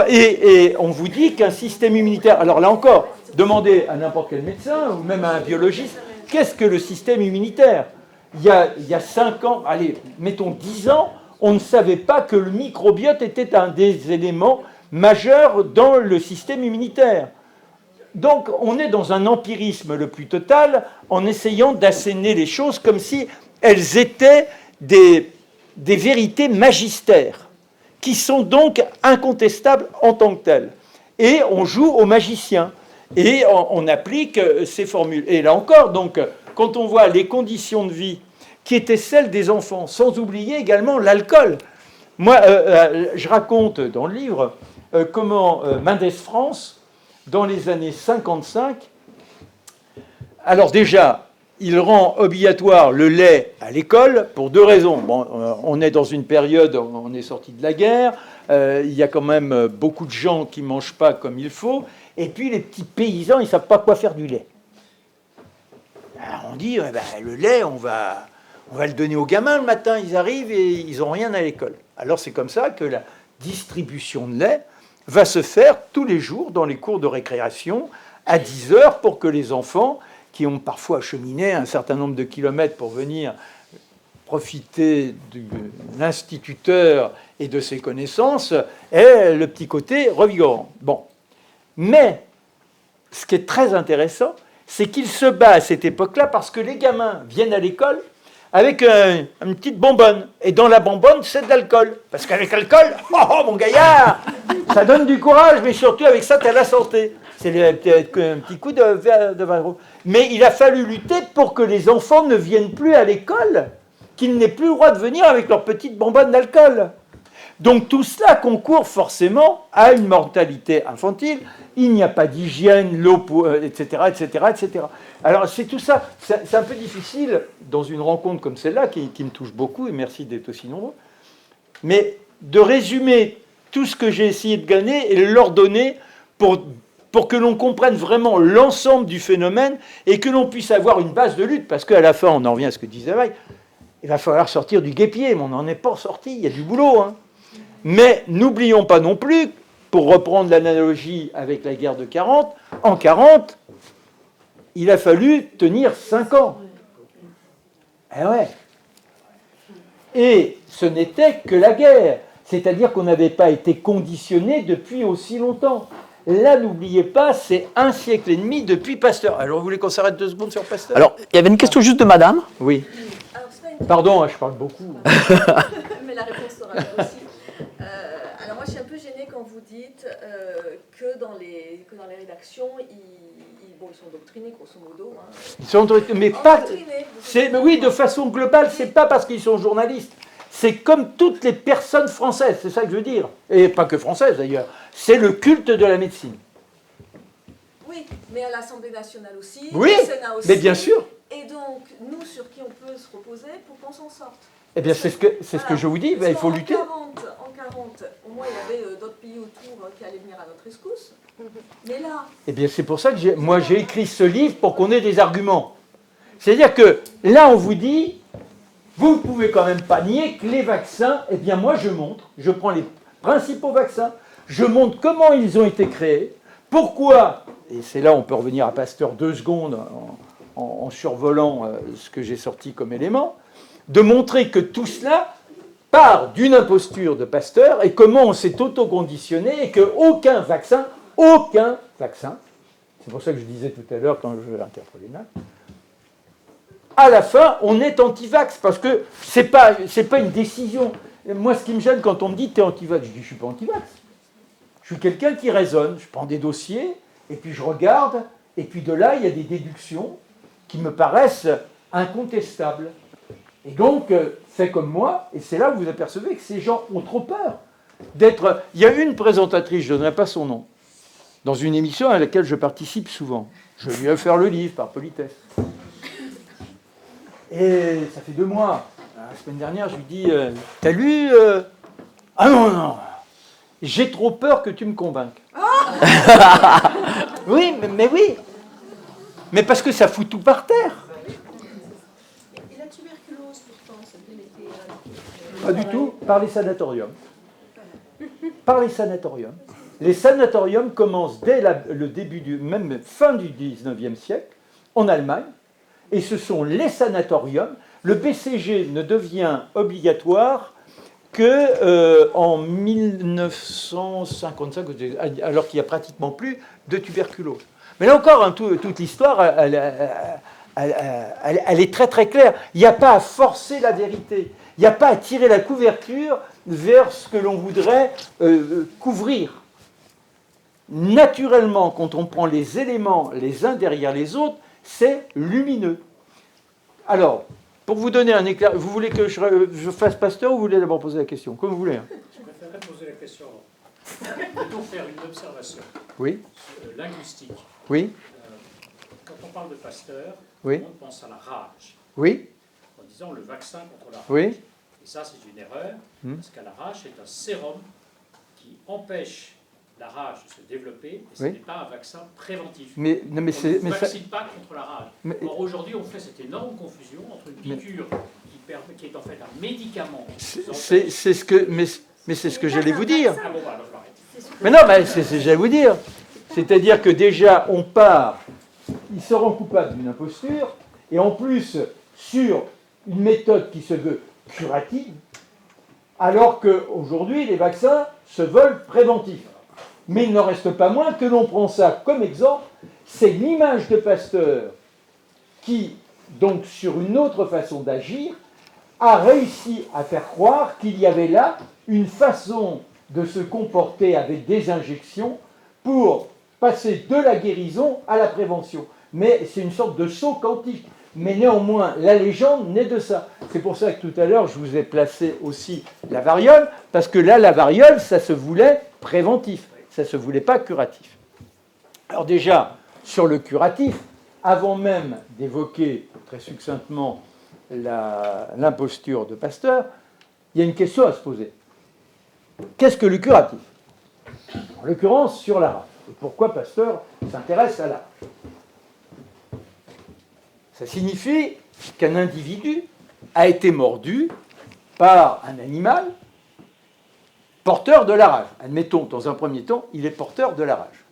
Et on vous dit qu'un système immunitaire... Alors là encore, demandez à n'importe quel médecin, ou même à un biologiste, qu'est-ce que le système immunitaire ? Il y a 5 ans, allez, mettons 10 ans, on ne savait pas que le microbiote était un des éléments majeurs dans le système immunitaire. Donc on est dans un empirisme le plus total en essayant d'asséner les choses comme si elles étaient des vérités magistères, qui sont donc incontestables en tant que telles. Et on joue aux magiciens, et on applique ces formules. Et là encore, donc, quand on voit les conditions de vie qui étaient celles des enfants, sans oublier également l'alcool. Moi, je raconte dans le livre comment Mendès France, dans les années 55, alors déjà, il rend obligatoire le lait à l'école pour 2 raisons. Bon, on est dans une période, on est sorti de la guerre, il y a quand même beaucoup de gens qui ne mangent pas comme il faut, et puis les petits paysans, ils ne savent pas quoi faire du lait. Alors on dit, le lait, on va le donner aux gamins le matin, ils arrivent et ils n'ont rien à l'école. Alors c'est comme ça que la distribution de lait va se faire tous les jours dans les cours de récréation à 10 heures pour que les enfants, qui ont parfois cheminé un certain nombre de kilomètres pour venir profiter de l'instituteur et de ses connaissances, aient le petit côté revigorant. Bon. Mais ce qui est très intéressant, c'est qu'il se bat à cette époque-là parce que les gamins viennent à l'école avec une petite bonbonne. Et dans la bonbonne, c'est de l'alcool. Parce qu'avec l'alcool, oh mon gaillard, ça donne du courage, mais surtout avec ça, tu as la santé. C'est un petit coup de vin rouge. Mais il a fallu lutter pour que les enfants ne viennent plus à l'école, qu'ils n'aient plus le droit de venir avec leur petite bonbonne d'alcool. Donc tout cela concourt forcément à une mortalité infantile. Il n'y a pas d'hygiène, l'eau, etc., etc., etc. Alors c'est tout ça. C'est un peu difficile dans une rencontre comme celle-là, qui me touche beaucoup, et merci d'être aussi nombreux, mais de résumer tout ce que j'ai essayé de gagner et leur donner pour que l'on comprenne vraiment l'ensemble du phénomène et que l'on puisse avoir une base de lutte. Parce qu'à la fin, on en revient à ce que disait Veil, il va falloir sortir du guêpier, mais on n'en est pas sorti, il y a du boulot, hein. Mais n'oublions pas non plus, pour reprendre l'analogie avec la guerre de 40, en 40, il a fallu tenir 5 ans. Eh ouais. Et ce n'était que la guerre. C'est-à-dire qu'on n'avait pas été conditionné depuis aussi longtemps. Là, n'oubliez pas, c'est 1 siècle et demi depuis Pasteur. Alors, vous voulez qu'on s'arrête 2 secondes sur Pasteur ? Alors, il y avait une question juste de madame. Oui. Alors, c'est pas une... Pardon, je parle beaucoup. Mais la réponse sera là aussi. Alors moi, je suis un peu gênée quand vous dites que dans les rédactions, ils sont doctrinés, grosso modo. Hein. Ils sont, mais pas. Endoctrinés. Mais oui, de façon globale, c'est pas parce qu'ils sont journalistes. C'est comme toutes les personnes françaises, c'est ça que je veux dire. Et pas que françaises d'ailleurs. C'est le culte de la médecine. Oui, mais à l'Assemblée nationale aussi, Oui, au Sénat aussi. mais bien sûr. Et donc, nous, sur qui on peut se reposer pour qu'on s'en sorte. Eh bien, c'est ce que je vous dis, il faut lutter. En 40, au moins, il y avait d'autres pays autour qui allaient venir à notre rescousse. Mais là... Eh bien, c'est pour ça que j'ai écrit ce livre, pour qu'on ait des arguments. C'est-à-dire que là, on vous dit, vous ne pouvez quand même pas nier que les vaccins, eh bien, moi, je prends les principaux vaccins, je montre comment ils ont été créés, pourquoi, et c'est là on peut revenir à Pasteur 2 secondes en survolant ce que j'ai sorti comme élément, de montrer que tout cela part d'une imposture de Pasteur et comment on s'est auto-conditionné et qu'aucun vaccin, c'est pour ça que je disais tout à l'heure quand je interpellais là, à la fin, on est anti-vax, parce que c'est pas une décision. Moi, ce qui me gêne quand on me dit « t'es anti-vax », je dis « je suis pas anti-vax ». Je suis quelqu'un qui raisonne, je prends des dossiers, et puis je regarde, et puis de là, il y a des déductions qui me paraissent incontestables. Et donc, c'est comme moi, et c'est là où vous apercevez que ces gens ont trop peur d'être... Il y a une présentatrice, je ne donnerai pas son nom, dans une émission à laquelle je participe souvent. Je lui ai offert le livre par politesse. Et ça fait 2 mois. La semaine dernière, je lui dis « T'as lu Ah non, j'ai trop peur que tu me convainques. » Oui, mais oui. Mais parce que ça fout tout par terre. Et la tuberculose, pourtant, c'était l'été... Pas du tout, par les sanatoriums. Par les sanatoriums. Les sanatoriums commencent dès le début même fin du 19e siècle, en Allemagne, et ce sont les sanatoriums. Le BCG ne devient obligatoire qu'en 1955, alors qu'il n'y a pratiquement plus de tuberculose. Mais là encore, hein, toute l'histoire, elle est très très claire. Il n'y a pas à forcer la vérité. Il n'y a pas à tirer la couverture vers ce que l'on voudrait couvrir. Naturellement, quand on prend les éléments les uns derrière les autres, c'est lumineux. Alors, pour vous donner un éclair, vous voulez que je fasse Pasteur ou vous voulez d'abord poser la question? Comme vous voulez. Hein. Je préférerais poser la question. Peut-on faire une observation linguistique? Oui. Quand on parle de Pasteur, Oui. on pense à la rage. Oui. En disant le vaccin contre la rage. Oui. Et ça, c'est une erreur, parce que la rage est un sérum qui empêche la rage de se développer, et ce n'est pas un vaccin préventif. On ne vaccine pas contre la rage. Or, aujourd'hui, on fait cette énorme confusion entre une piqûre qui est en fait un médicament. C'est ce que j'allais vous dire. Ah bon, alors j'arrête. Mais non, c'est ce que j'allais vous dire. C'est-à-dire que déjà, on part, ils seront coupables d'une imposture, et en plus, sur une méthode qui se veut curative, alors qu'aujourd'hui, les vaccins se veulent préventifs. Mais il n'en reste pas moins que l'on prend ça comme exemple, c'est l'image de Pasteur qui, donc sur une autre façon d'agir, a réussi à faire croire qu'il y avait là une façon de se comporter avec des injections pour passer de la guérison à la prévention. Mais c'est une sorte de saut quantique. Mais néanmoins, la légende naît de ça. C'est pour ça que tout à l'heure, je vous ai placé aussi la variole, parce que là, la variole, ça se voulait préventif. Ça ne se voulait pas curatif. Alors déjà, sur le curatif, avant même d'évoquer très succinctement l'imposture de Pasteur, il y a une question à se poser. Qu'est-ce que le curatif? En l'occurrence, sur la rage. Et pourquoi Pasteur s'intéresse à la rage? Ça signifie qu'un individu a été mordu par un animal porteur de la rage. Admettons, dans un premier temps, il est porteur de la rage.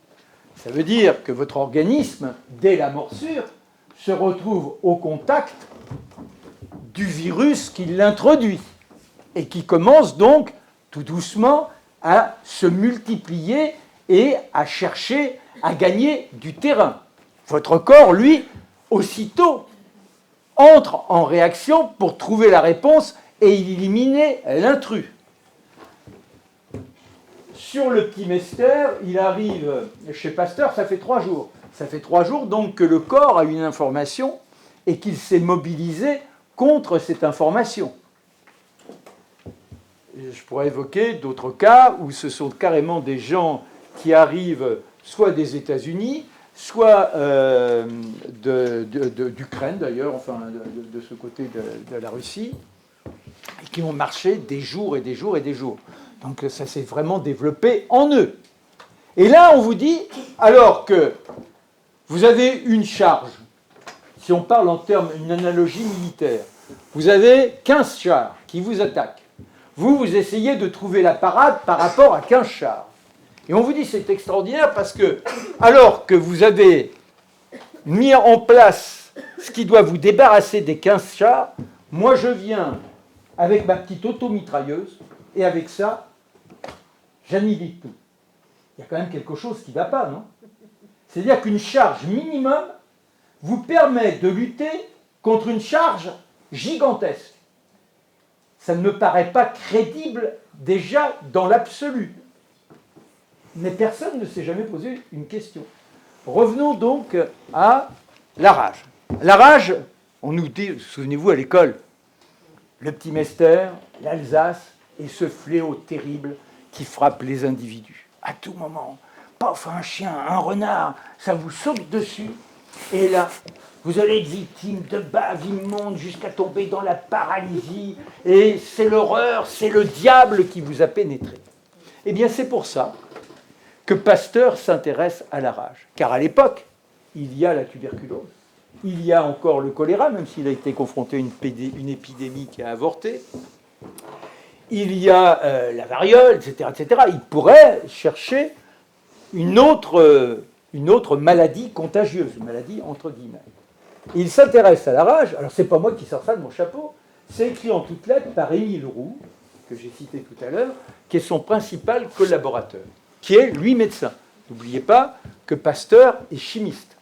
Ça veut dire que votre organisme, dès la morsure, se retrouve au contact du virus qui l'introduit et qui commence donc tout doucement à se multiplier et à chercher à gagner du terrain. Votre corps, lui, aussitôt, entre en réaction pour trouver la réponse et éliminer l'intrus. Sur le petit Mester, il arrive chez Pasteur, ça fait 3 jours. Ça fait 3 jours donc que le corps a une information et qu'il s'est mobilisé contre cette information. je pourrais évoquer d'autres cas où ce sont carrément des gens qui arrivent soit des États-Unis, soit d'Ukraine d'ailleurs, enfin de ce côté de la Russie, et qui ont marché des jours et des jours et des jours. Donc ça s'est vraiment développé en eux. Et là, on vous dit, alors que vous avez une charge, si on parle en termes d'une analogie militaire, vous avez 15 chars qui vous attaquent. Vous essayez de trouver la parade par rapport à 15 chars. Et on vous dit c'est extraordinaire parce que, alors que vous avez mis en place ce qui doit vous débarrasser des 15 chars, moi je viens avec ma petite automitrailleuse et avec ça, j'annihile tout. Il y a quand même quelque chose qui ne va pas, non? C'est-à-dire qu'une charge minimum vous permet de lutter contre une charge gigantesque. Ça ne me paraît pas crédible déjà dans l'absolu. Mais personne ne s'est jamais posé une question. Revenons donc à la rage. La rage, on nous dit, souvenez-vous à l'école, le petit Mester, l'Alsace et ce fléau terrible qui frappe les individus. À tout moment, paf, un chien, un renard, ça vous saute dessus, et là, vous allez être victime de baves immondes jusqu'à tomber dans la paralysie, et c'est l'horreur, c'est le diable qui vous a pénétré. Eh bien, c'est pour ça que Pasteur s'intéresse à la rage. Car à l'époque, il y a la tuberculose, il y a encore le choléra, même s'il a été confronté à une épidémie qui a avorté, il y a la variole, etc., etc. Il pourrait chercher une autre maladie contagieuse, une maladie entre guillemets. Il s'intéresse à la rage, alors c'est pas moi qui sors ça de mon chapeau, c'est écrit en toutes lettres par Émile Roux, que j'ai cité tout à l'heure, qui est son principal collaborateur, qui est, lui, médecin. N'oubliez pas que Pasteur est chimiste.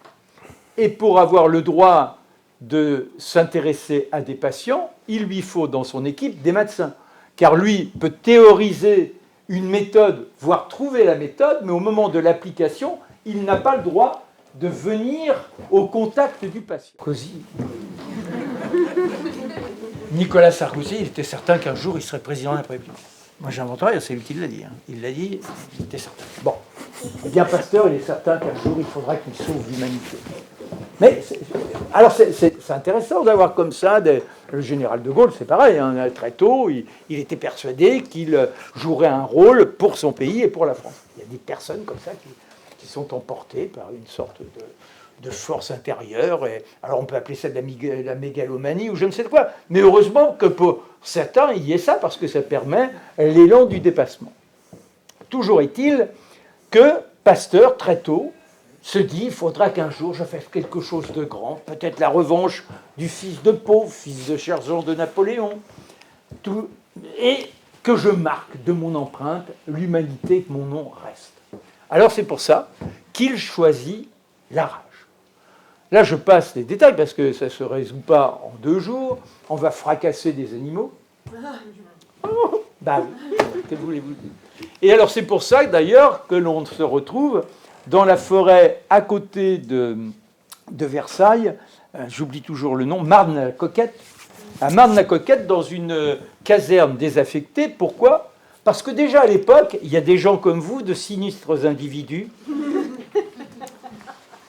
Et pour avoir le droit de s'intéresser à des patients, il lui faut dans son équipe des médecins. Car lui peut théoriser une méthode, voire trouver la méthode, mais au moment de l'application, il n'a pas le droit de venir au contact du patient. Nicolas Sarkozy, il était certain qu'un jour, il serait président de la République. Moi, j'invente rien, c'est lui qui l'a dit. Hein. Il l'a dit, il était certain. Bon. Eh bien, Pasteur, il est certain qu'un jour, il faudra qu'il sauve l'humanité. Mais, alors, c'est intéressant d'avoir comme ça, le général de Gaulle, c'est pareil, hein, très tôt, il était persuadé qu'il jouerait un rôle pour son pays et pour la France. Il y a des personnes comme ça qui sont emportées par une sorte de force intérieure. Et, alors, on peut appeler ça de la mégalomanie ou je ne sais quoi. Mais heureusement que pour certains, il y ait ça, parce que ça permet l'élan du dépassement. Toujours est-il que Pasteur, très tôt, se dit, il faudra qu'un jour je fasse quelque chose de grand, peut-être la revanche du fils de Pau, fils de sergent de Napoléon, et que je marque de mon empreinte l'humanité, que mon nom reste. Alors c'est pour ça qu'il choisit la rage. Là je passe les détails, parce que ça ne se résout pas en 2 jours, on va fracasser des animaux. Oh, bah oui, que voulez-vous dire ? Et alors c'est pour ça d'ailleurs que l'on se retrouve dans la forêt à côté de Versailles, j'oublie toujours le nom, Marne-la-Coquette, à Marne-la-Coquette, dans une caserne désaffectée. Pourquoi ? Parce que déjà à l'époque, il y a des gens comme vous, de sinistres individus,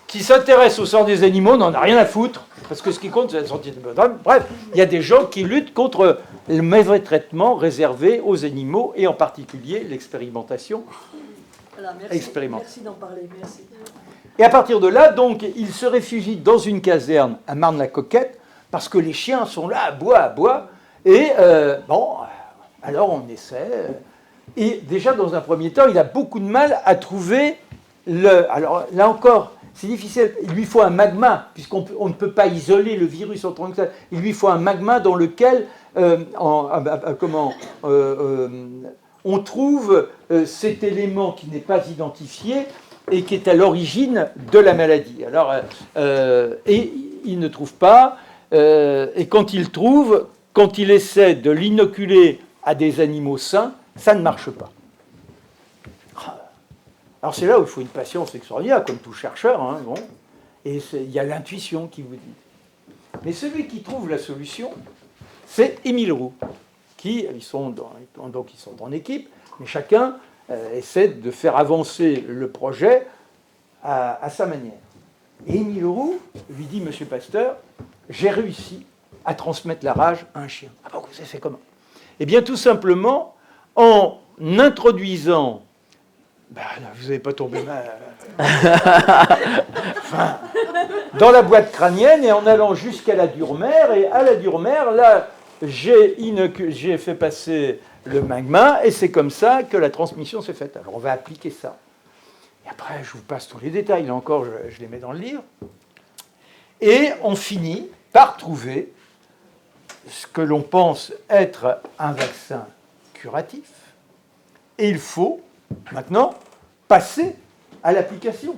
qui s'intéressent au sort des animaux, n'en a rien à foutre, parce que ce qui compte, c'est la santé de l'homme. Bref, il y a des gens qui luttent contre le mauvais traitement réservé aux animaux, et en particulier l'expérimentation. Voilà, merci d'en parler, merci. Et à partir de là, donc, il se réfugie dans une caserne à Marne-la-Coquette, parce que les chiens sont là, à bois, et bon, alors on essaie. Et déjà, dans un premier temps, il a beaucoup de mal à trouver alors là encore, c'est difficile, il lui faut un magma, puisqu'on ne peut pas isoler le virus en tant que tel. Il lui faut un magma dans lequel on trouve cet élément qui n'est pas identifié et qui est à l'origine de la maladie. Alors, et il ne trouve pas, et quand il trouve, quand il essaie de l'inoculer à des animaux sains, ça ne marche pas. Alors c'est là où il faut une patience extraordinaire, comme tout chercheur, hein, bon. Et il y a l'intuition qui vous dit. Mais celui qui trouve la solution, c'est Émile Roux. ils sont en équipe, mais chacun essaie de faire avancer le projet à sa manière. Et Émile Roux lui dit, Monsieur Pasteur, j'ai réussi à transmettre la rage à un chien. Ah bon, vous avez fait comment? Eh bien, tout simplement, en introduisant... Ben, vous n'avez pas tombé mal. Enfin, dans la boîte crânienne et en allant jusqu'à la dure-mère. Et à la dure-mère, là, j'ai fait passer le magma et c'est comme ça que la transmission s'est faite. Alors, on va appliquer ça. Et après, je vous passe tous les détails. Là encore, je les mets dans le livre. Et on finit par trouver ce que l'on pense être un vaccin curatif. Et il faut maintenant passer à l'application.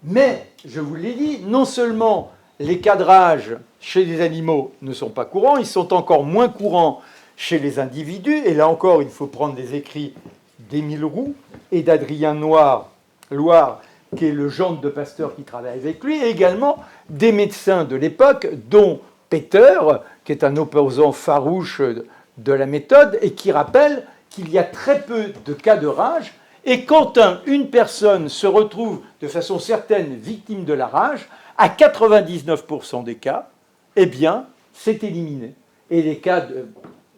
Mais, je vous l'ai dit, non seulement les cadrages chez les animaux ne sont pas courants, ils sont encore moins courants chez les individus. Et là encore, il faut prendre des écrits d'Émile Roux et d'Adrien Loire, qui est le gendre de Pasteur qui travaille avec lui, et également des médecins de l'époque, dont Peter, qui est un opposant farouche de la méthode, et qui rappelle qu'il y a très peu de cas de rage, et quand une personne se retrouve de façon certaine victime de la rage, à 99% des cas, eh bien, c'est éliminé. Et les cas de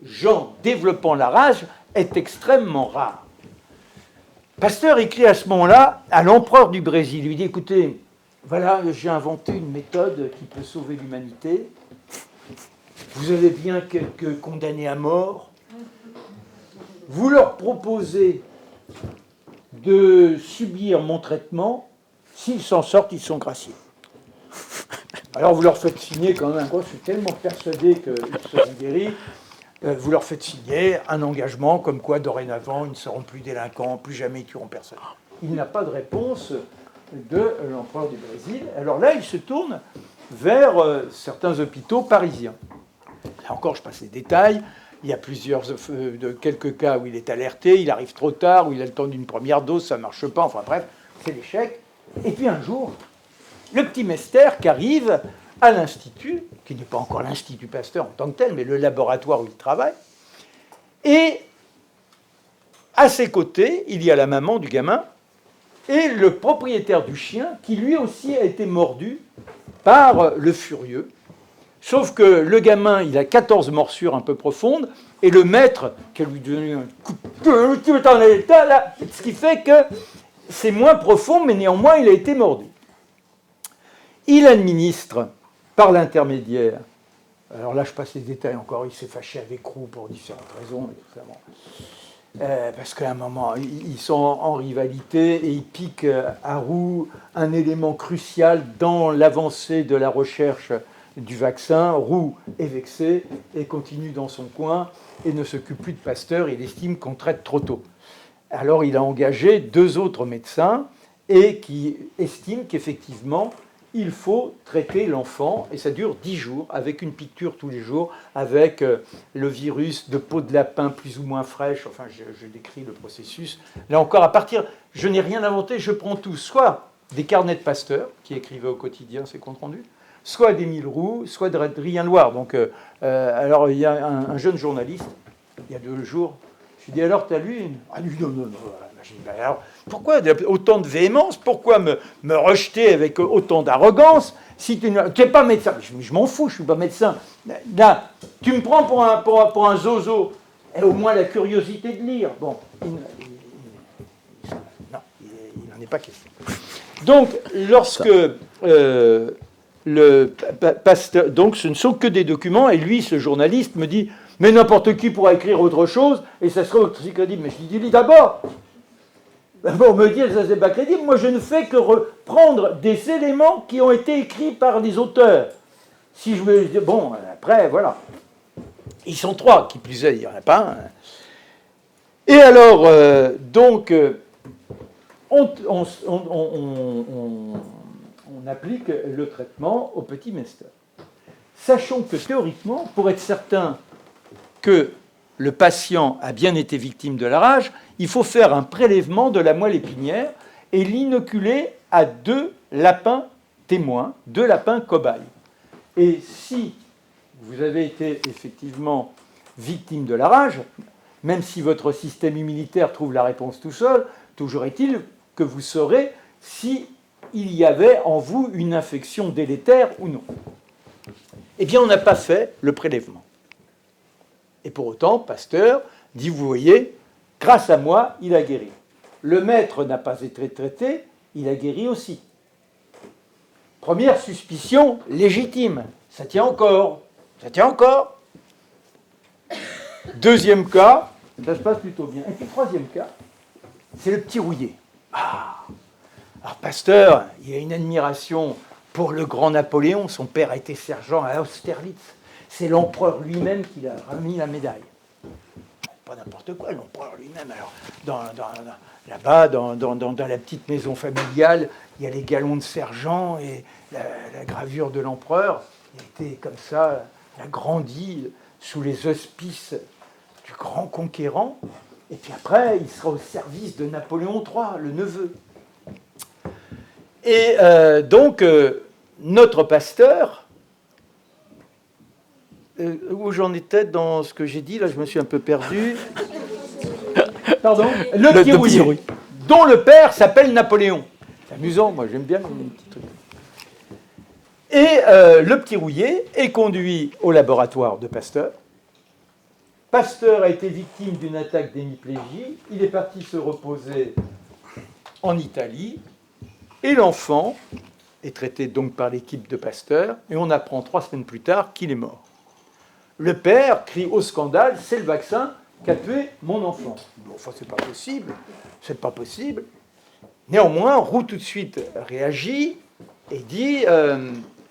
gens développant la rage est extrêmement rare. Pasteur écrit à ce moment-là à l'empereur du Brésil. Il lui dit, écoutez, voilà, j'ai inventé une méthode qui peut sauver l'humanité. Vous avez bien quelques condamnés à mort. Vous leur proposez de subir mon traitement. S'ils s'en sortent, ils sont graciés. Alors vous leur faites signer quand même, je suis tellement persuadé qu'ils seront guéris, vous leur faites signer un engagement comme quoi dorénavant ils ne seront plus délinquants, plus jamais ils tueront personne. Il n'a pas de réponse de l'empereur du Brésil. Alors là, il se tourne vers certains hôpitaux parisiens. Là encore, je passe les détails. Il y a quelques cas où il est alerté, il arrive trop tard, où il a le temps d'une première dose, ça ne marche pas, enfin bref, c'est l'échec. Et puis un jour, le petit Mester qui arrive à l'Institut, qui n'est pas encore l'Institut Pasteur en tant que tel, mais le laboratoire où il travaille, et à ses côtés, il y a la maman du gamin et le propriétaire du chien, qui lui aussi a été mordu par le furieux. Sauf que le gamin, il a 14 morsures un peu profondes, et le maître, qui lui donne un coup de... ce qui fait que c'est moins profond, mais néanmoins, il a été mordu. Il administre, par l'intermédiaire, alors là, je passe les détails encore, il s'est fâché avec Roux pour différentes raisons, parce qu'à un moment, ils sont en rivalité, et ils piquent à Roux un élément crucial dans l'avancée de la recherche du vaccin. Roux est vexé et continue dans son coin et ne s'occupe plus de Pasteur. Il estime qu'on traite trop tôt. Alors il a engagé 2 autres médecins et qui estiment qu'effectivement il faut traiter l'enfant, et ça dure 10 jours avec une piqûre tous les jours, avec le virus de peau de lapin plus ou moins fraîche. Enfin, je décris le processus. Là encore, à partir, je n'ai rien inventé, je prends tout, soit des carnets de Pasteur qui écrivaient au quotidien ses comptes rendus, soit d'Émile Roux, soit d'Adrien Loire. Donc, alors, il y a un jeune journaliste, il y a 2 jours, je lui dis, alors, t'as lu? Ah, lui, non. Je dis, alors, pourquoi autant de véhémence? Pourquoi me rejeter avec autant d'arrogance? Si tu n'es pas médecin, je m'en fous, je ne suis pas médecin. Là, tu me prends pour un zozo, et au moins la curiosité de lire. Bon, non, il n'en est pas question. Donc, lorsque... Pasteur, donc ce ne sont que des documents, et lui, ce journaliste, me dit, mais n'importe qui pourra écrire autre chose, et ça serait aussi crédible. Mais je lui dis, d'abord, on me dit, ça c'est pas crédible, moi je ne fais que reprendre des éléments qui ont été écrits par des auteurs. Si je veux dire, bon, après, voilà. Ils sont 3, qui plus est, il n'y en a pas un. Et alors, donc, on applique le traitement au petit Mester. Sachons que théoriquement, pour être certain que le patient a bien été victime de la rage, il faut faire un prélèvement de la moelle épinière et l'inoculer à 2 lapins témoins, 2 lapins cobayes. Et si vous avez été effectivement victime de la rage, même si votre système immunitaire trouve la réponse tout seul, toujours est-il que vous saurez si il y avait en vous une infection délétère ou non. Eh bien, on n'a pas fait le prélèvement. Et pour autant, Pasteur dit, vous voyez, grâce à moi, il a guéri. Le maître n'a pas été traité, il a guéri aussi. Première suspicion légitime. Ça tient encore. Ça tient encore. Deuxième cas, ça se passe plutôt bien. Et puis troisième cas, c'est le petit rouillé. Ah. Alors Pasteur, il a une admiration pour le grand Napoléon. Son père a été sergent à Austerlitz. C'est l'empereur lui-même qui lui a remis la médaille. Pas n'importe quoi, l'empereur lui-même. Alors, là-bas, dans la petite maison familiale, il y a les galons de sergent et la gravure de l'empereur. Il a été comme ça, il a grandi sous les auspices du grand conquérant. Et puis après, il sera au service de Napoléon III, le neveu. Et donc, notre Pasteur, où j'en étais dans ce que j'ai dit, là je me suis un peu perdu. Pardon. Le petit rouillé, dont le père s'appelle Napoléon. C'est amusant, moi j'aime bien les petits trucs. Et le petit rouillé est conduit au laboratoire de Pasteur. Pasteur a été victime d'une attaque d'hémiplégie. Il est parti se reposer en Italie. Et l'enfant est traité donc par l'équipe de Pasteur. Et on apprend 3 semaines plus tard qu'il est mort. Le père crie au scandale, c'est le vaccin qui a tué mon enfant. Bon, enfin, c'est pas possible. C'est pas possible. Néanmoins, Roux tout de suite réagit et dit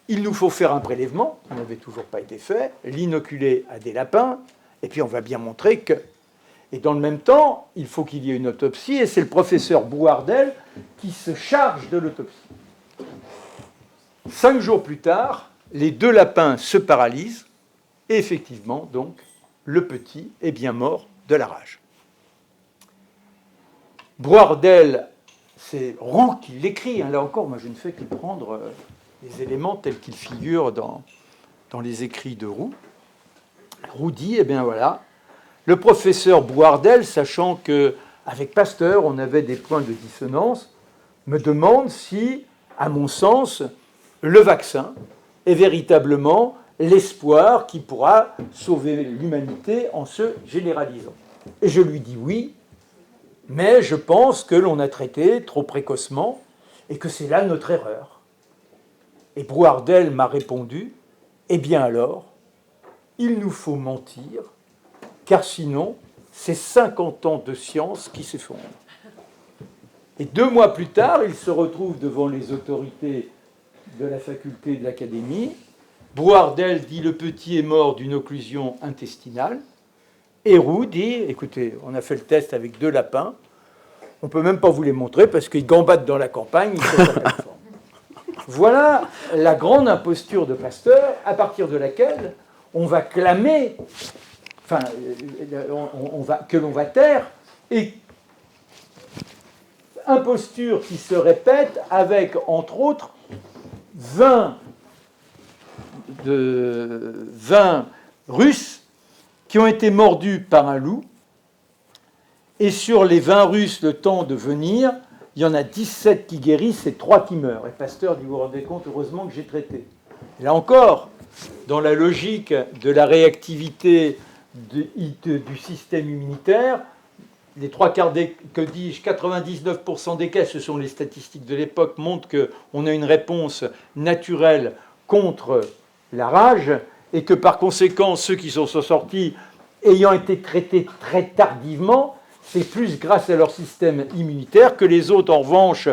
il nous faut faire un prélèvement, qui n'avait toujours pas été fait, l'inoculer à des lapins, et puis on va bien montrer que. Et dans le même temps, il faut qu'il y ait une autopsie, et c'est le professeur Bouardel qui se charge de l'autopsie. 5 jours plus tard, les 2 lapins se paralysent, et effectivement, donc, le petit est bien mort de la rage. Bouardel, c'est Roux qui l'écrit, hein, là encore, moi je ne fais que prendre les éléments tels qu'ils figurent dans les écrits de Roux. Roux dit, eh bien voilà, le professeur Bouardel, sachant qu'avec Pasteur, on avait des points de dissonance, me demande si, à mon sens, le vaccin est véritablement l'espoir qui pourra sauver l'humanité en se généralisant. Et je lui dis oui, mais je pense que l'on a traité trop précocement et que c'est là notre erreur. Et Bouardel m'a répondu, eh bien alors, il nous faut mentir, car sinon, c'est 50 ans de science qui s'effondrent. Et 2 mois plus tard, il se retrouve devant les autorités de la faculté de l'académie. Bouardel dit le petit est mort d'une occlusion intestinale. Et Roux dit, écoutez, on a fait le test avec 2 lapins, on ne peut même pas vous les montrer parce qu'ils gambadent dans la campagne, ils sont pas conformes. Voilà la grande imposture de Pasteur, à partir de laquelle on va clamer, enfin, que l'on va taire, et imposture qui se répète avec, entre autres, 20 Russes qui ont été mordus par un loup, et sur les 20 Russes, le temps de venir, il y en a 17 qui guérissent et 3 qui meurent. Et Pasteur dit, vous vous rendez compte, heureusement que j'ai traité. Et là encore, dans la logique de la réactivité du système immunitaire, les 3/4 des, que dis-je, 99% des cas, ce sont les statistiques de l'époque, montrent qu'on a une réponse naturelle contre la rage, et que par conséquent, ceux qui sont sortis, ayant été traités très tardivement, c'est plus grâce à leur système immunitaire que les autres, en revanche,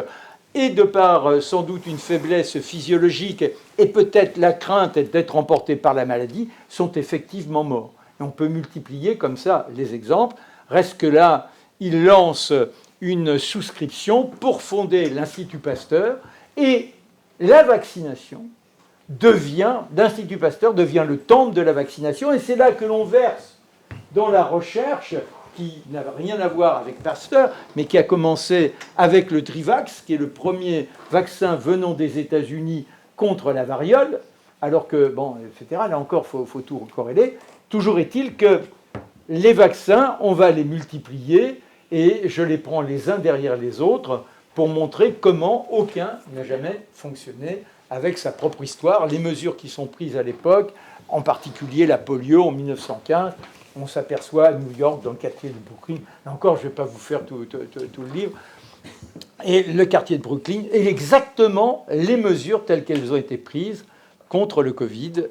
et de par sans doute une faiblesse physiologique et peut-être la crainte d'être emportés par la maladie, sont effectivement morts. Et on peut multiplier comme ça les exemples. Reste que là, il lance une souscription pour fonder l'Institut Pasteur, et la vaccination l'Institut Pasteur devient le temple de la vaccination, et c'est là que l'on verse dans la recherche qui n'a rien à voir avec Pasteur, mais qui a commencé avec le Trivax, qui est le premier vaccin venant des États-Unis contre la variole, alors que, bon, etc., là encore, il faut tout corréler. Toujours est-il que les vaccins, on va les multiplier et je les prends les uns derrière les autres pour montrer comment aucun n'a jamais fonctionné avec sa propre histoire. Les mesures qui sont prises à l'époque, en particulier la polio en 1915, on s'aperçoit à New York, dans le quartier de Brooklyn, là encore, je ne vais pas vous faire tout le livre, et le quartier de Brooklyn, et exactement les mesures telles qu'elles ont été prises contre le Covid.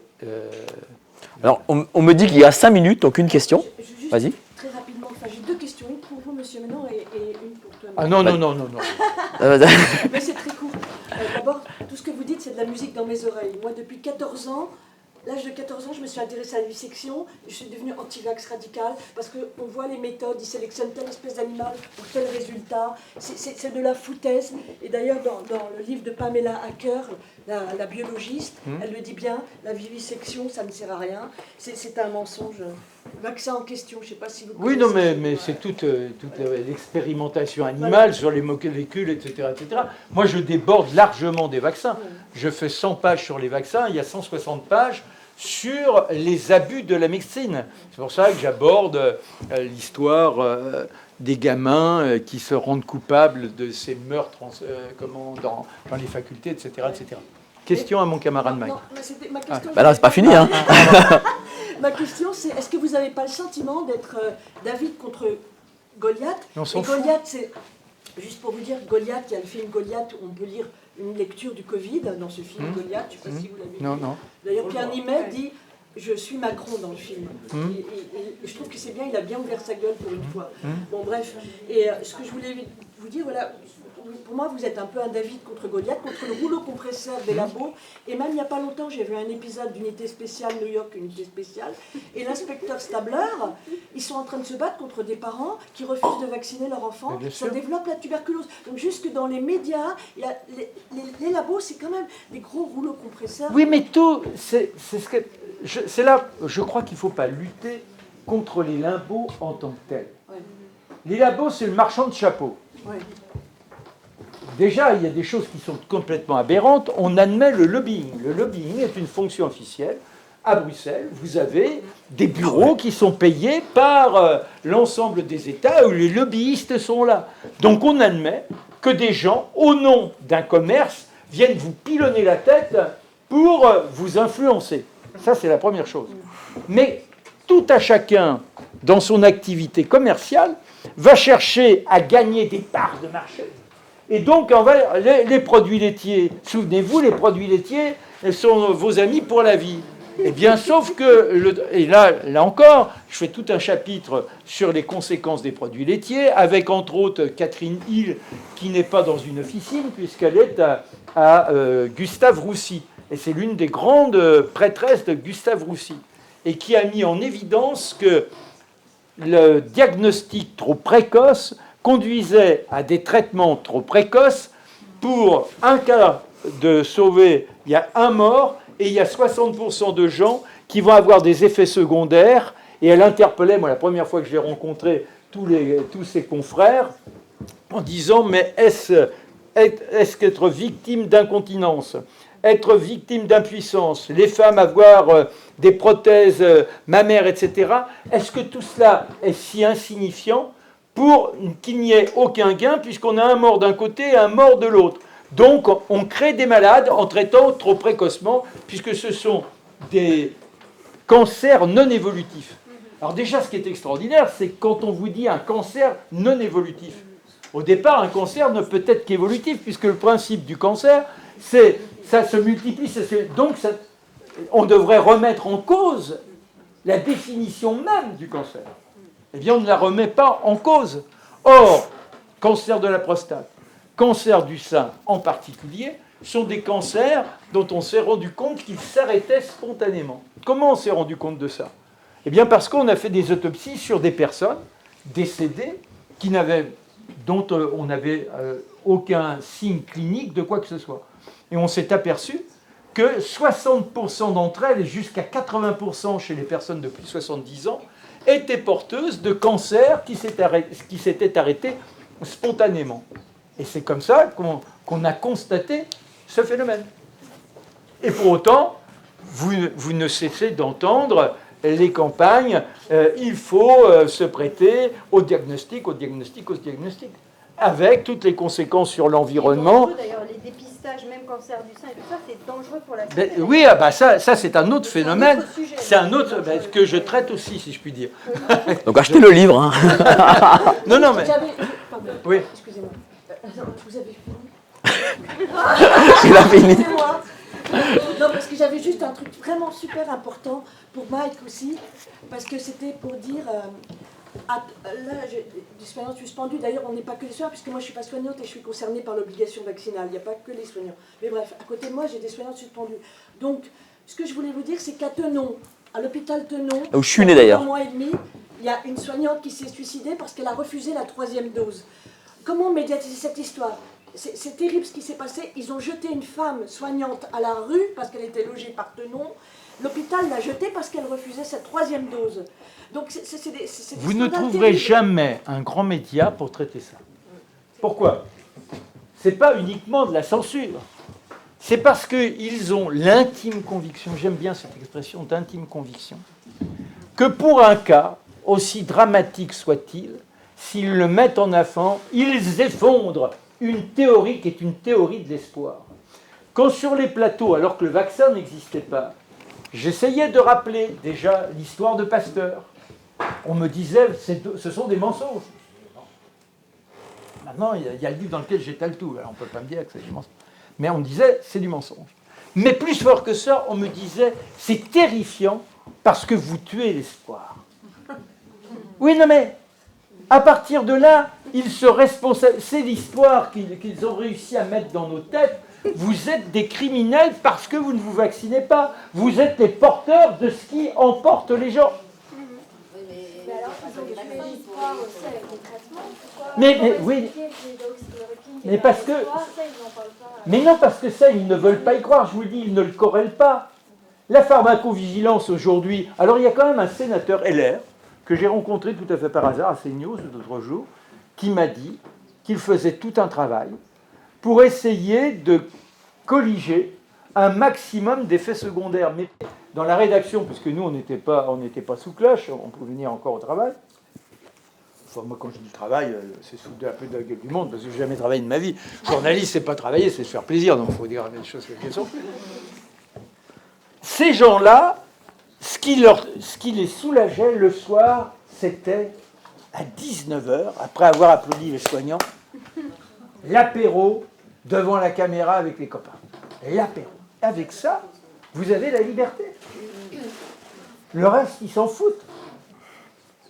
Alors, on me dit qu'il y a 5 minutes, donc une question. Vas-y. Très rapidement, j'ai 2 questions, une pour vous, monsieur Menon, et une pour toi. Ah non. Mais c'est très court. D'abord, tout ce que vous dites, c'est de la musique dans mes oreilles. Moi, depuis 14 ans, l'âge de 14 ans, je me suis intéressée à la vivisection. Je suis devenue anti-vax radical parce qu'on voit les méthodes, ils sélectionnent telle espèce d'animal pour tel résultat. C'est de la foutaise. Et d'ailleurs, dans le livre de Pamela Acker, la biologiste, elle le dit bien, la vivisection, ça ne sert à rien. C'est un mensonge. Le vaccin en question, je ne sais pas si vous Oui, non, mais c'est toute l'expérimentation animale sur les molécules, etc., etc. Moi, je déborde largement des vaccins. Je fais 100 pages sur les vaccins, il y a 160 pages sur les abus de la médecine. C'est pour ça que j'aborde l'histoire des gamins qui se rendent coupables de ces meurtres dans les facultés, etc., etc. Question à mon camarade Mike. Non, mais ma question, Bah non, c'est pas fini, hein. Ma question, c'est est-ce que vous n'avez pas le sentiment d'être David contre Goliath? On s'en Et Goliath, c'est, juste pour vous dire, Goliath, il y a le film Goliath où on peut lire une lecture du Covid dans ce film Goliath, je ne sais pas si vous l'avez vu. Non. D'ailleurs, Pierre Nimet dit « Je suis Macron » dans le film. Et je trouve que c'est bien, il a bien ouvert sa gueule pour une fois. Bon, bref. Et ce que je voulais vous dire, voilà, pour moi, vous êtes un peu un David contre Goliath, contre le rouleau compresseur des labos. Et même il n'y a pas longtemps, j'ai vu un épisode d'Unité spéciale, New York, Unité spéciale, et l'inspecteur Stabler, ils sont en train de se battre contre des parents qui refusent de vacciner leur enfant. Ça développe la tuberculose. Donc jusque dans les médias, les labos, c'est quand même des gros rouleaux compresseurs. Oui, mais tout, c'est là, je crois qu'il ne faut pas lutter contre les labos en tant que tels. Ouais. Les labos, c'est le marchand de chapeaux. Ouais. Déjà, il y a des choses qui sont complètement aberrantes. On admet le lobbying. Le lobbying est une fonction officielle. À Bruxelles, vous avez des bureaux qui sont payés par l'ensemble des États où les lobbyistes sont là. Donc on admet que des gens, au nom d'un commerce, viennent vous pilonner la tête pour vous influencer. Ça, c'est la première chose. Mais tout à chacun, dans son activité commerciale, va chercher à gagner des parts de marché. Et donc, les produits laitiers, souvenez-vous, les produits laitiers sont vos amis pour la vie. Eh bien, sauf que, et là encore, je fais tout un chapitre sur les conséquences des produits laitiers, avec entre autres Catherine Hill, qui n'est pas dans une officine, puisqu'elle est à Gustave Roussy. Et c'est l'une des grandes prêtresses de Gustave Roussy. Et qui a mis en évidence que le diagnostic trop précoce conduisait à des traitements trop précoces. Pour un cas de sauver, il y a un mort, et il y a 60% de gens qui vont avoir des effets secondaires. Et elle interpellait, moi, la première fois que j'ai rencontré tous ses confrères, en disant, mais est-ce qu'être victime d'incontinence, être victime d'impuissance, les femmes avoir des prothèses mammaires, etc., est-ce que tout cela est si insignifiant pour qu'il n'y ait aucun gain, puisqu'on a un mort d'un côté et un mort de l'autre? Donc, on crée des malades en traitant trop précocement, puisque ce sont des cancers non évolutifs. Alors déjà, ce qui est extraordinaire, c'est quand on vous dit un cancer non évolutif. Au départ, un cancer ne peut être qu'évolutif, puisque le principe du cancer, c'est ça se multiplie. Donc, on devrait remettre en cause la définition même du cancer. Eh bien, on ne la remet pas en cause. Or, cancer de la prostate, cancer du sein en particulier, sont des cancers dont on s'est rendu compte qu'ils s'arrêtaient spontanément. Comment on s'est rendu compte de ça? Eh bien, parce qu'on a fait des autopsies sur des personnes décédées dont on n'avait aucun signe clinique de quoi que ce soit. Et on s'est aperçu que 60% d'entre elles, et jusqu'à 80% chez les personnes de plus de 70 ans, étaient porteuses de cancers qui s'étaient arrêtés spontanément. Et c'est comme ça qu'on a constaté ce phénomène. Et pour autant, vous ne cessez d'entendre les campagnes, il faut se prêter au diagnostic, avec toutes les conséquences sur l'environnement. D'ailleurs, les dépistages, même cancer du sein et tout ça, c'est dangereux pour la santé. Oui, ça c'est un autre phénomène. C'est un autre que je traite aussi, si je puis dire. Donc achetez le livre. Hein. Non, mais... Pardon, Oui. excusez-moi. Vous avez fini? Il a fini. Excusez-moi. Non, parce que j'avais juste un truc vraiment super important pour Mike aussi, parce que c'était pour dire... là, j'ai des soignants suspendus. D'ailleurs, on n'est pas que les soignants, puisque moi, je ne suis pas soignante et je suis concernée par l'obligation vaccinale. Il n'y a pas que les soignants. Mais bref, à côté de moi, j'ai des soignants suspendus. Donc, ce que je voulais vous dire, c'est qu'à Tenon, à l'hôpital Tenon, où je suis né d'ailleurs, un mois et demi, il y a une soignante qui s'est suicidée parce qu'elle a refusé la 3e dose. Comment médiatiser cette histoire? C'est terrible ce qui s'est passé. Ils ont jeté une femme soignante à la rue parce qu'elle était logée par Tenon. L'hôpital l'a jetée parce qu'elle refusait cette 3e dose. Donc vous ne trouverez jamais un grand média pour traiter ça. Pourquoi? Ce n'est pas uniquement de la censure. C'est parce qu'ils ont l'intime conviction, j'aime bien cette expression d'intime conviction, que pour un cas, aussi dramatique soit-il, s'ils le mettent en avant, ils effondrent une théorie qui est une théorie de l'espoir. Quand sur les plateaux, alors que le vaccin n'existait pas, j'essayais de rappeler déjà l'histoire de Pasteur, on me disait ce sont des mensonges. Maintenant, il y a le livre dans lequel j'étale tout, alors on ne peut pas me dire que c'est du mensonge. Mais on me disait c'est du mensonge. Mais plus fort que ça, on me disait c'est terrifiant parce que vous tuez l'espoir. Oui, non mais, à partir de là, ils se responsabilisent. C'est l'histoire qu'ils ont réussi à mettre dans nos têtes. Vous êtes des criminels parce que vous ne vous vaccinez pas. Vous êtes les porteurs de ce qui emporte les gens. Mais alors, ils ont tué l'espoir aussi avec les traitements. Mais oui. Mais parce que... Mais non, parce que ça, ils ne veulent pas y croire. Je vous le dis, ils ne le corrèlent pas. La pharmacovigilance aujourd'hui... Alors, il y a quand même un sénateur LR que j'ai rencontré tout à fait par hasard à CNews l'autre jour, qui m'a dit qu'il faisait tout un travail pour essayer de colliger un maximum d'effets secondaires. Mais dans la rédaction, puisque nous, on n'était pas sous cloche, on pouvait venir encore au travail. Enfin, moi, quand je dis travail, c'est sous un peu de la gueule du monde, parce que je n'ai jamais travaillé de ma vie. Journaliste, c'est pas travailler, c'est se faire plaisir, donc il faut dire les choses qu'elles sont. Ces gens-là, ce qui les soulageait le soir, c'était à 19h, après avoir applaudi les soignants, l'apéro devant la caméra avec les copains. L'apéro. Avec ça, vous avez la liberté. Le reste, ils s'en foutent.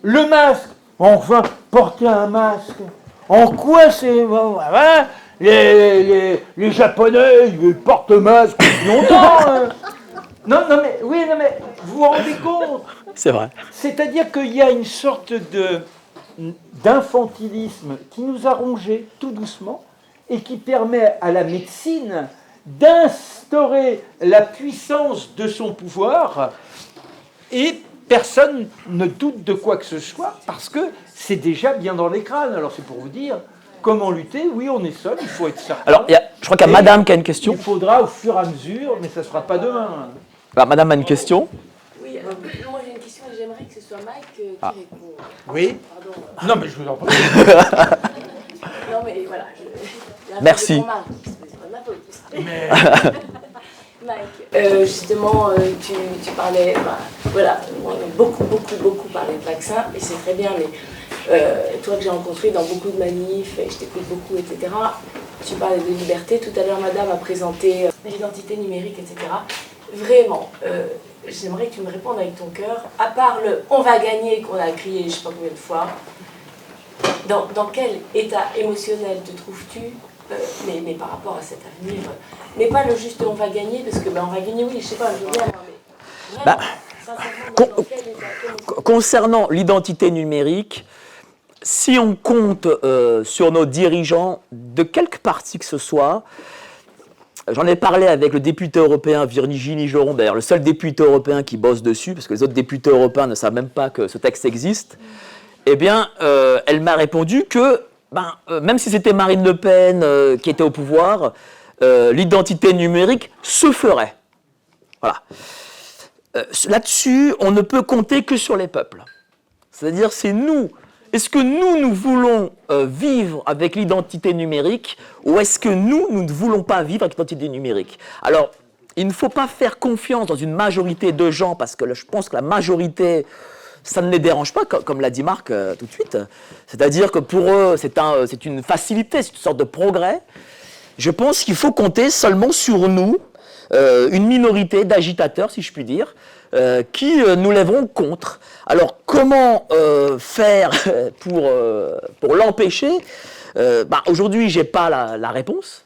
Le masque, enfin, porter un masque. En quoi c'est... Hein, les Japonais, ils portent masque depuis longtemps. Hein. Non, mais vous vous rendez compte? c'est vrai. C'est-à-dire qu'il y a une sorte d'infantilisme qui nous a rongés tout doucement et qui permet à la médecine d'instaurer la puissance de son pouvoir et personne ne doute de quoi que ce soit parce que c'est déjà bien dans les crânes. Alors c'est pour vous dire comment lutter. Oui, on est seul, il faut être certain. Alors, je crois qu'il y a madame qui a une question. Il faudra au fur et à mesure, mais ça ne sera pas demain. Alors, madame a une question. Oui, moi j'ai une question et j'aimerais que ce soit Mike qui répond. Oui. Pardon. Non, mais je vous en prie. Non, mais voilà. Merci. C'est pas de ma faute. Mike, justement, tu parlais, voilà, on a beaucoup parlé de vaccins et c'est très bien, mais toi que j'ai rencontré dans beaucoup de manifs, et je t'écoute beaucoup, etc., tu parlais de liberté. Tout à l'heure, madame a présenté l'identité numérique, etc. Vraiment, j'aimerais que tu me répondes avec ton cœur, à part le « on va gagner » qu'on a crié je ne sais pas combien de fois, dans quel état émotionnel te trouves-tu, mais par rapport à cet avenir, mais pas le juste « on va gagner », parce que on va gagner, oui, je ne sais pas, je veux bien, mais vraiment, sincèrement, dans quel état émotionnel... Concernant l'identité numérique, si on compte sur nos dirigeants de quelque parti que ce soit, j'en ai parlé avec le député européen Virginie Joron, d'ailleurs le seul député européen qui bosse dessus, parce que les autres députés européens ne savent même pas que ce texte existe, eh bien, elle m'a répondu que, même si c'était Marine Le Pen qui était au pouvoir, l'identité numérique se ferait. Voilà. là-dessus, on ne peut compter que sur les peuples. C'est-à-dire, c'est nous. Est-ce que nous voulons vivre avec l'identité numérique ou est-ce que nous ne voulons pas vivre avec l'identité numérique? Alors, il ne faut pas faire confiance dans une majorité de gens parce que je pense que la majorité, ça ne les dérange pas, comme l'a dit Marc tout de suite. C'est-à-dire que pour eux, c'est une facilité, c'est une sorte de progrès. Je pense qu'il faut compter seulement sur nous, une minorité d'agitateurs, si je puis dire, qui nous lèveront contre. Alors, comment faire pour l'empêcher? Aujourd'hui, je n'ai pas la réponse,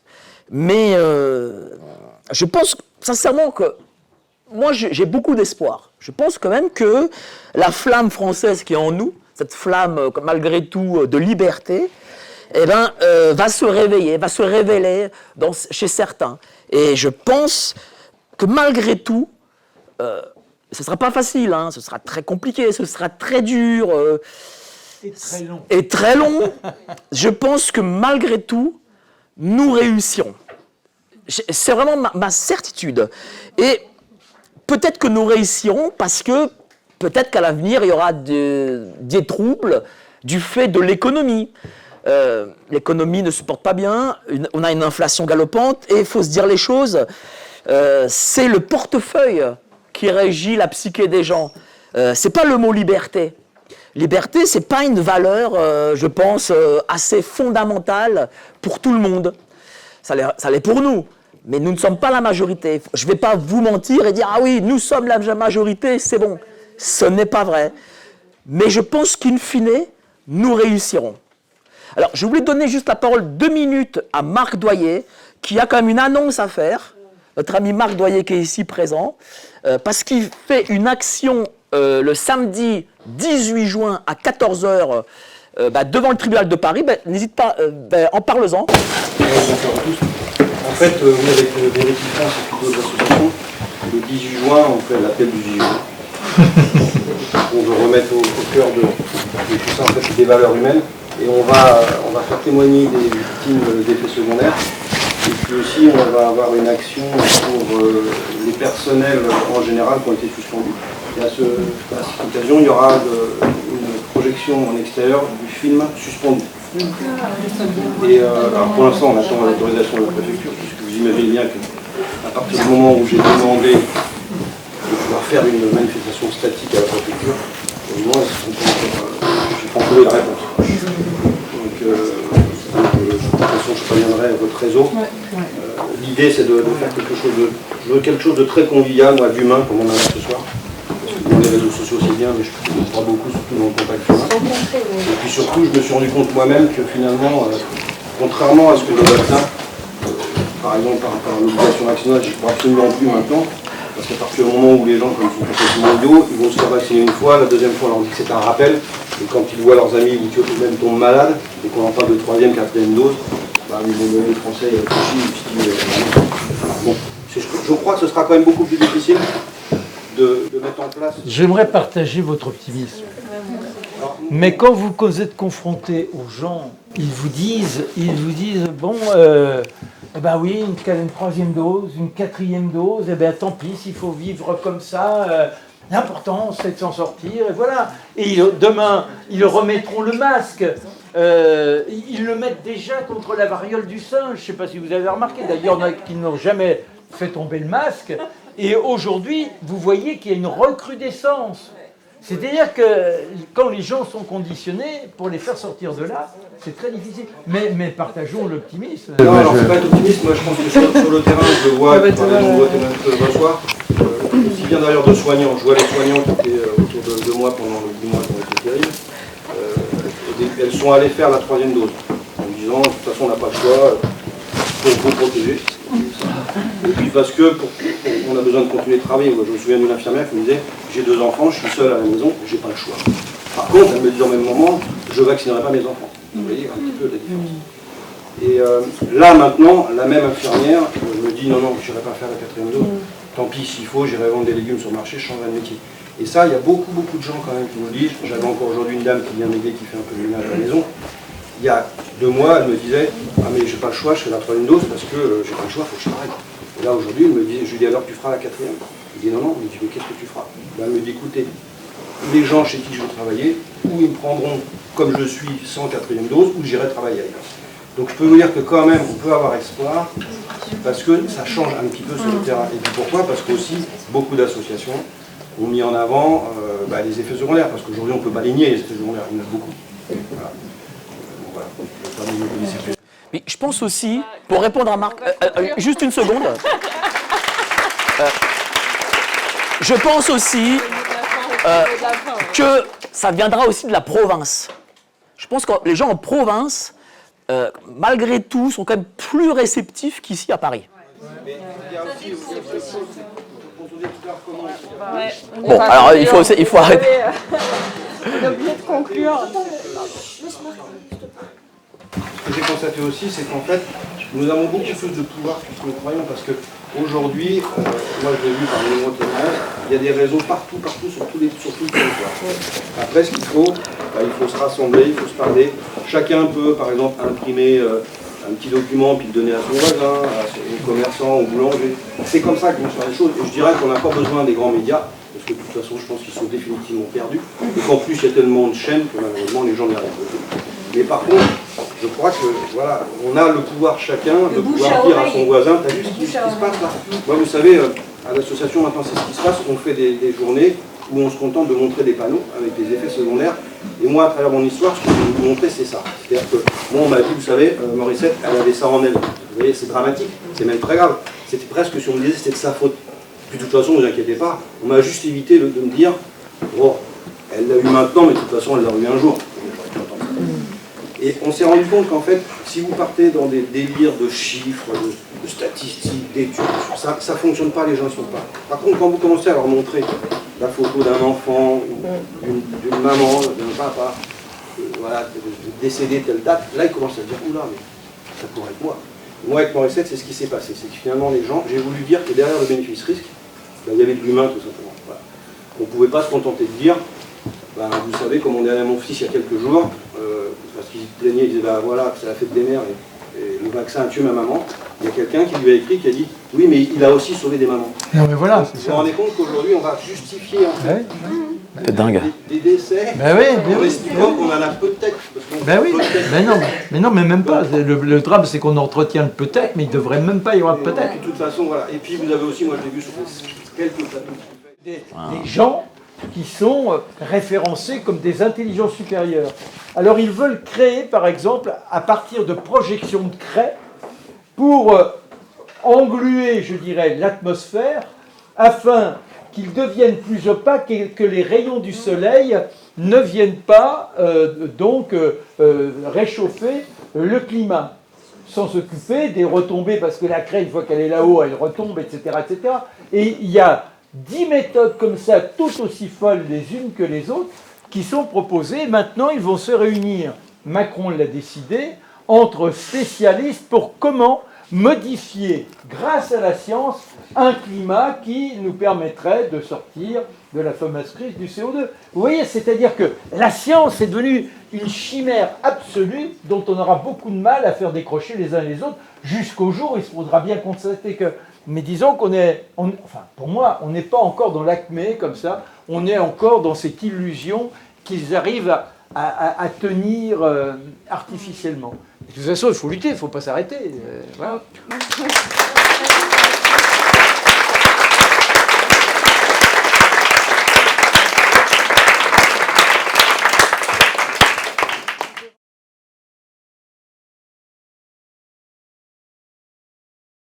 mais je pense sincèrement que moi, j'ai beaucoup d'espoir. Je pense quand même que la flamme française qui est en nous, cette flamme, malgré tout, de liberté, va se réveiller, va se révéler chez certains. Et je pense que malgré tout, ce ne sera pas facile, hein, ce sera très compliqué, ce sera très dur. Et très long. Et très long. Je pense que malgré tout, nous réussirons. C'est vraiment ma certitude. Et peut-être que nous réussirons parce que peut-être qu'à l'avenir, il y aura des troubles du fait de l'économie. L'économie ne se porte pas bien, on a une inflation galopante et il faut se dire les choses. C'est le portefeuille qui régit la psyché des gens. C'est pas le mot liberté. Liberté, c'est pas une valeur, je pense, assez fondamentale pour tout le monde. Ça l'est pour nous, mais nous ne sommes pas la majorité. Je ne vais pas vous mentir et dire « Ah oui, nous sommes la majorité, c'est bon ». Ce n'est pas vrai. Mais je pense qu'in fine, nous réussirons. Alors, je voulais donner juste la parole 2 minutes à Marc Doyer, qui a quand même une annonce à faire. Notre ami Marc Doyer qui est ici présent, parce qu'il fait une action le samedi 18 juin à 14h devant le tribunal de Paris. N'hésite pas, en parle-en. Bonjour à tous. En fait, nous avec Vérité France et puis d'autres associations, le 18 juin, on fait l'appel du 18 juin. On veut remettre au cœur de tout ça en fait, des valeurs humaines. Et on va faire témoigner des victimes d'effets secondaires. Et puis aussi, on va avoir une action pour les personnels en général qui ont été suspendus. Et à cette occasion, il y aura une projection en extérieur du film Suspendu. Et alors pour l'instant, on attend l'autorisation de la préfecture, puisque vous imaginez bien qu'à partir du moment où j'ai demandé de pouvoir faire une manifestation statique à la préfecture, au moins, je n'ai pas trouvé la réponse. Donc, de toute façon, je préviendrai votre réseau. L'idée, c'est de faire quelque chose de très convivial, moi, d'humain, comme on a ce soir. Dans les réseaux sociaux, c'est bien, mais je crois beaucoup, surtout dans le contact humain. Et puis surtout, je me suis rendu compte moi-même que finalement, contrairement à ce que je vois ça, par exemple par rapport à l'obligation vaccinale, j'y crois absolument plus maintenant. Parce qu'à partir du moment où les gens, comme ils sont complètement idiots, ils vont se faire vacciner une fois, la deuxième fois, on leur dit que c'est un rappel. Et quand ils voient leurs amis ou qui eux-mêmes tombent malades, et qu'on en parle de 3e, 4e dose, ils vont donner le Français bon, je crois que ce sera quand même beaucoup plus difficile de mettre en place. J'aimerais partager votre optimisme. Mais quand vous êtes confronté aux gens, ils vous disent bon, oui, une 3e dose, une 4e dose, tant pis, s'il faut vivre comme ça, l'important c'est de s'en sortir, et voilà. Et demain, ils remettront le masque. Ils le mettent déjà contre la variole du singe, je ne sais pas si vous avez remarqué, d'ailleurs il y en a qui n'ont jamais fait tomber le masque, et aujourd'hui, vous voyez qu'il y a une recrudescence. C'est-à-dire que quand les gens sont conditionnés, pour les faire sortir de là, c'est très difficile. Mais partageons l'optimisme. Non, alors c'est pas être optimiste, moi je pense que sur le terrain, je le vois, par les nombreux témoins que je reçois, aussi bien d'ailleurs de soignants, je vois les soignants qui étaient autour de moi pendant les 10 mois qui ont été terribles, elles sont allées faire la 3e dose, en disant de toute façon on n'a pas le choix pour vous protéger. Et puis parce que on a besoin de continuer de travailler. Moi, je me souviens d'une infirmière qui me disait j'ai 2 enfants, je suis seul à la maison, j'ai pas le choix. Par contre, elle me dit au même moment, je vaccinerai pas mes enfants. Vous voyez un petit peu la différence. Et là maintenant, la même infirmière me dit non, je n'irai pas faire la 4e dose. Tant pis, s'il faut, j'irai vendre des légumes sur le marché, je changerai de métier. Et ça, il y a beaucoup de gens quand même qui me disent. J'avais encore aujourd'hui une dame qui vient m'aider, qui fait un peu de ménage à la maison. Il y a 2 mois, elle me disait ah mais j'ai pas le choix, je fais la 3e dose parce que j'ai pas le choix, il faut que je travaille. Et là aujourd'hui, elle me dit, je lui dis alors tu feras la 4e. Je dis non, non, il me dit mais qu'est-ce que tu feras? Ben, elle me dit écoutez, les gens chez qui je veux travailler, ou ils me prendront comme je suis sans 4e dose, ou j'irai travailler ailleurs. Donc je peux vous dire que quand même on peut avoir espoir, parce que ça change un petit peu sur le terrain. Et puis pourquoi? Parce qu'aussi beaucoup d'associations ont mis en avant les effets secondaires, parce qu'aujourd'hui on ne peut pas les nier, les effets secondaires, il y en a beaucoup. Voilà. Donc, voilà. Je vais pas monopoliser plus. Mais je pense aussi, pour répondre à Marc, juste une seconde. Je pense aussi que ça viendra aussi de la province. Je pense que les gens en province, malgré tout, sont quand même plus réceptifs qu'ici à Paris. Bon, alors il faut arrêter. On a oublié de conclure. Ce que j'ai constaté aussi, c'est qu'en fait, nous avons beaucoup plus de pouvoir que ce que nous croyons, parce qu'aujourd'hui, moi je l'ai vu par les témoignages, il y a des réseaux partout, sur tout le territoire. Après, ce qu'il faut, il faut se rassembler, il faut se parler. Chacun peut, par exemple, imprimer un petit document, puis le donner à son voisin, à son commerçant, au boulanger. C'est comme ça que vont se faire les choses. Et je dirais qu'on n'a pas besoin des grands médias, parce que de toute façon, je pense qu'ils sont définitivement perdus. Et qu'en plus, il y a tellement de chaînes que malheureusement, les gens n'y arrivent pas. Mais par contre, je crois que voilà, on a le pouvoir chacun de pouvoir dire à son voisin, t'as vu ce qui se passe là? Moi, vous savez, à l'association, maintenant, c'est ce qui se passe. On fait des journées où on se contente de montrer des panneaux avec des effets secondaires. Et moi, à travers mon histoire, ce que je vais vous montrer, c'est ça. C'est-à-dire que moi, on m'a dit, vous savez, Morissette, elle avait ça en elle. Vous voyez, c'est dramatique, c'est même très grave. C'était presque, si on me disait, c'était de sa faute. Puis de toute façon, ne vous inquiétez pas, on m'a juste évité de me dire, bon, elle l'a eu maintenant, mais de toute façon, elle l'a eu un jour. Et on s'est rendu compte qu'en fait, si vous partez dans des délires de chiffres, de statistiques, d'études, ça ne fonctionne pas, les gens ne sont pas. Par contre, quand vous commencez à leur montrer la photo d'un enfant, d'une maman, d'un papa, voilà, décédé telle date, là ils commencent à dire, oula, mais ça pourrait être moi. Moi, avec Morissette, c'est ce qui s'est passé. C'est que finalement, les gens, j'ai voulu dire que derrière le bénéfice-risque, il y avait de l'humain, tout simplement. Voilà. On ne pouvait pas se contenter de dire, vous savez, comme on est allé à mon fils il y a quelques jours, parce qu'il se plaignait, il disait, voilà, c'est la fête des mères et le vaccin a tué ma maman. Il y a quelqu'un qui lui a écrit, qui a dit, oui, mais il a aussi sauvé des mamans. Non, mais voilà, vous vous rendez compte qu'aujourd'hui, on va justifier en fait c'est dingue. Des décès en expliquant qu'on en a peut-être. Mais non, mais même pas. Le drame, c'est qu'on entretient le peut-être, mais il ne devrait même pas y avoir de peut-être. De toute façon, voilà. Et puis vous avez aussi, moi je l'ai vu sur quelques plateaux. Des gens qui sont référencés comme des intelligences supérieures. Alors ils veulent créer, par exemple, à partir de projections de craie, pour engluer, je dirais, l'atmosphère, afin qu'ils deviennent plus opaques et que les rayons du soleil ne viennent pas réchauffer le climat, sans s'occuper des retombées, parce que la craie, une fois qu'elle est là-haut, elle retombe, etc., etc. Et il y a 10 méthodes comme ça, toutes aussi folles les unes que les autres, qui sont proposées. Maintenant, ils vont se réunir, Macron l'a décidé, entre spécialistes pour comment modifier, grâce à la science, un climat qui nous permettrait de sortir de la fameuse crise du CO2. Vous voyez, c'est-à-dire que la science est devenue une chimère absolue dont on aura beaucoup de mal à faire décrocher les uns les autres, jusqu'au jour où il se faudra bien constater que... Mais disons pour moi, on n'est pas encore dans l'acmé comme ça, on est encore dans cette illusion qu'ils arrivent à tenir artificiellement. De toute façon, il faut lutter, il ne faut pas s'arrêter. Voilà.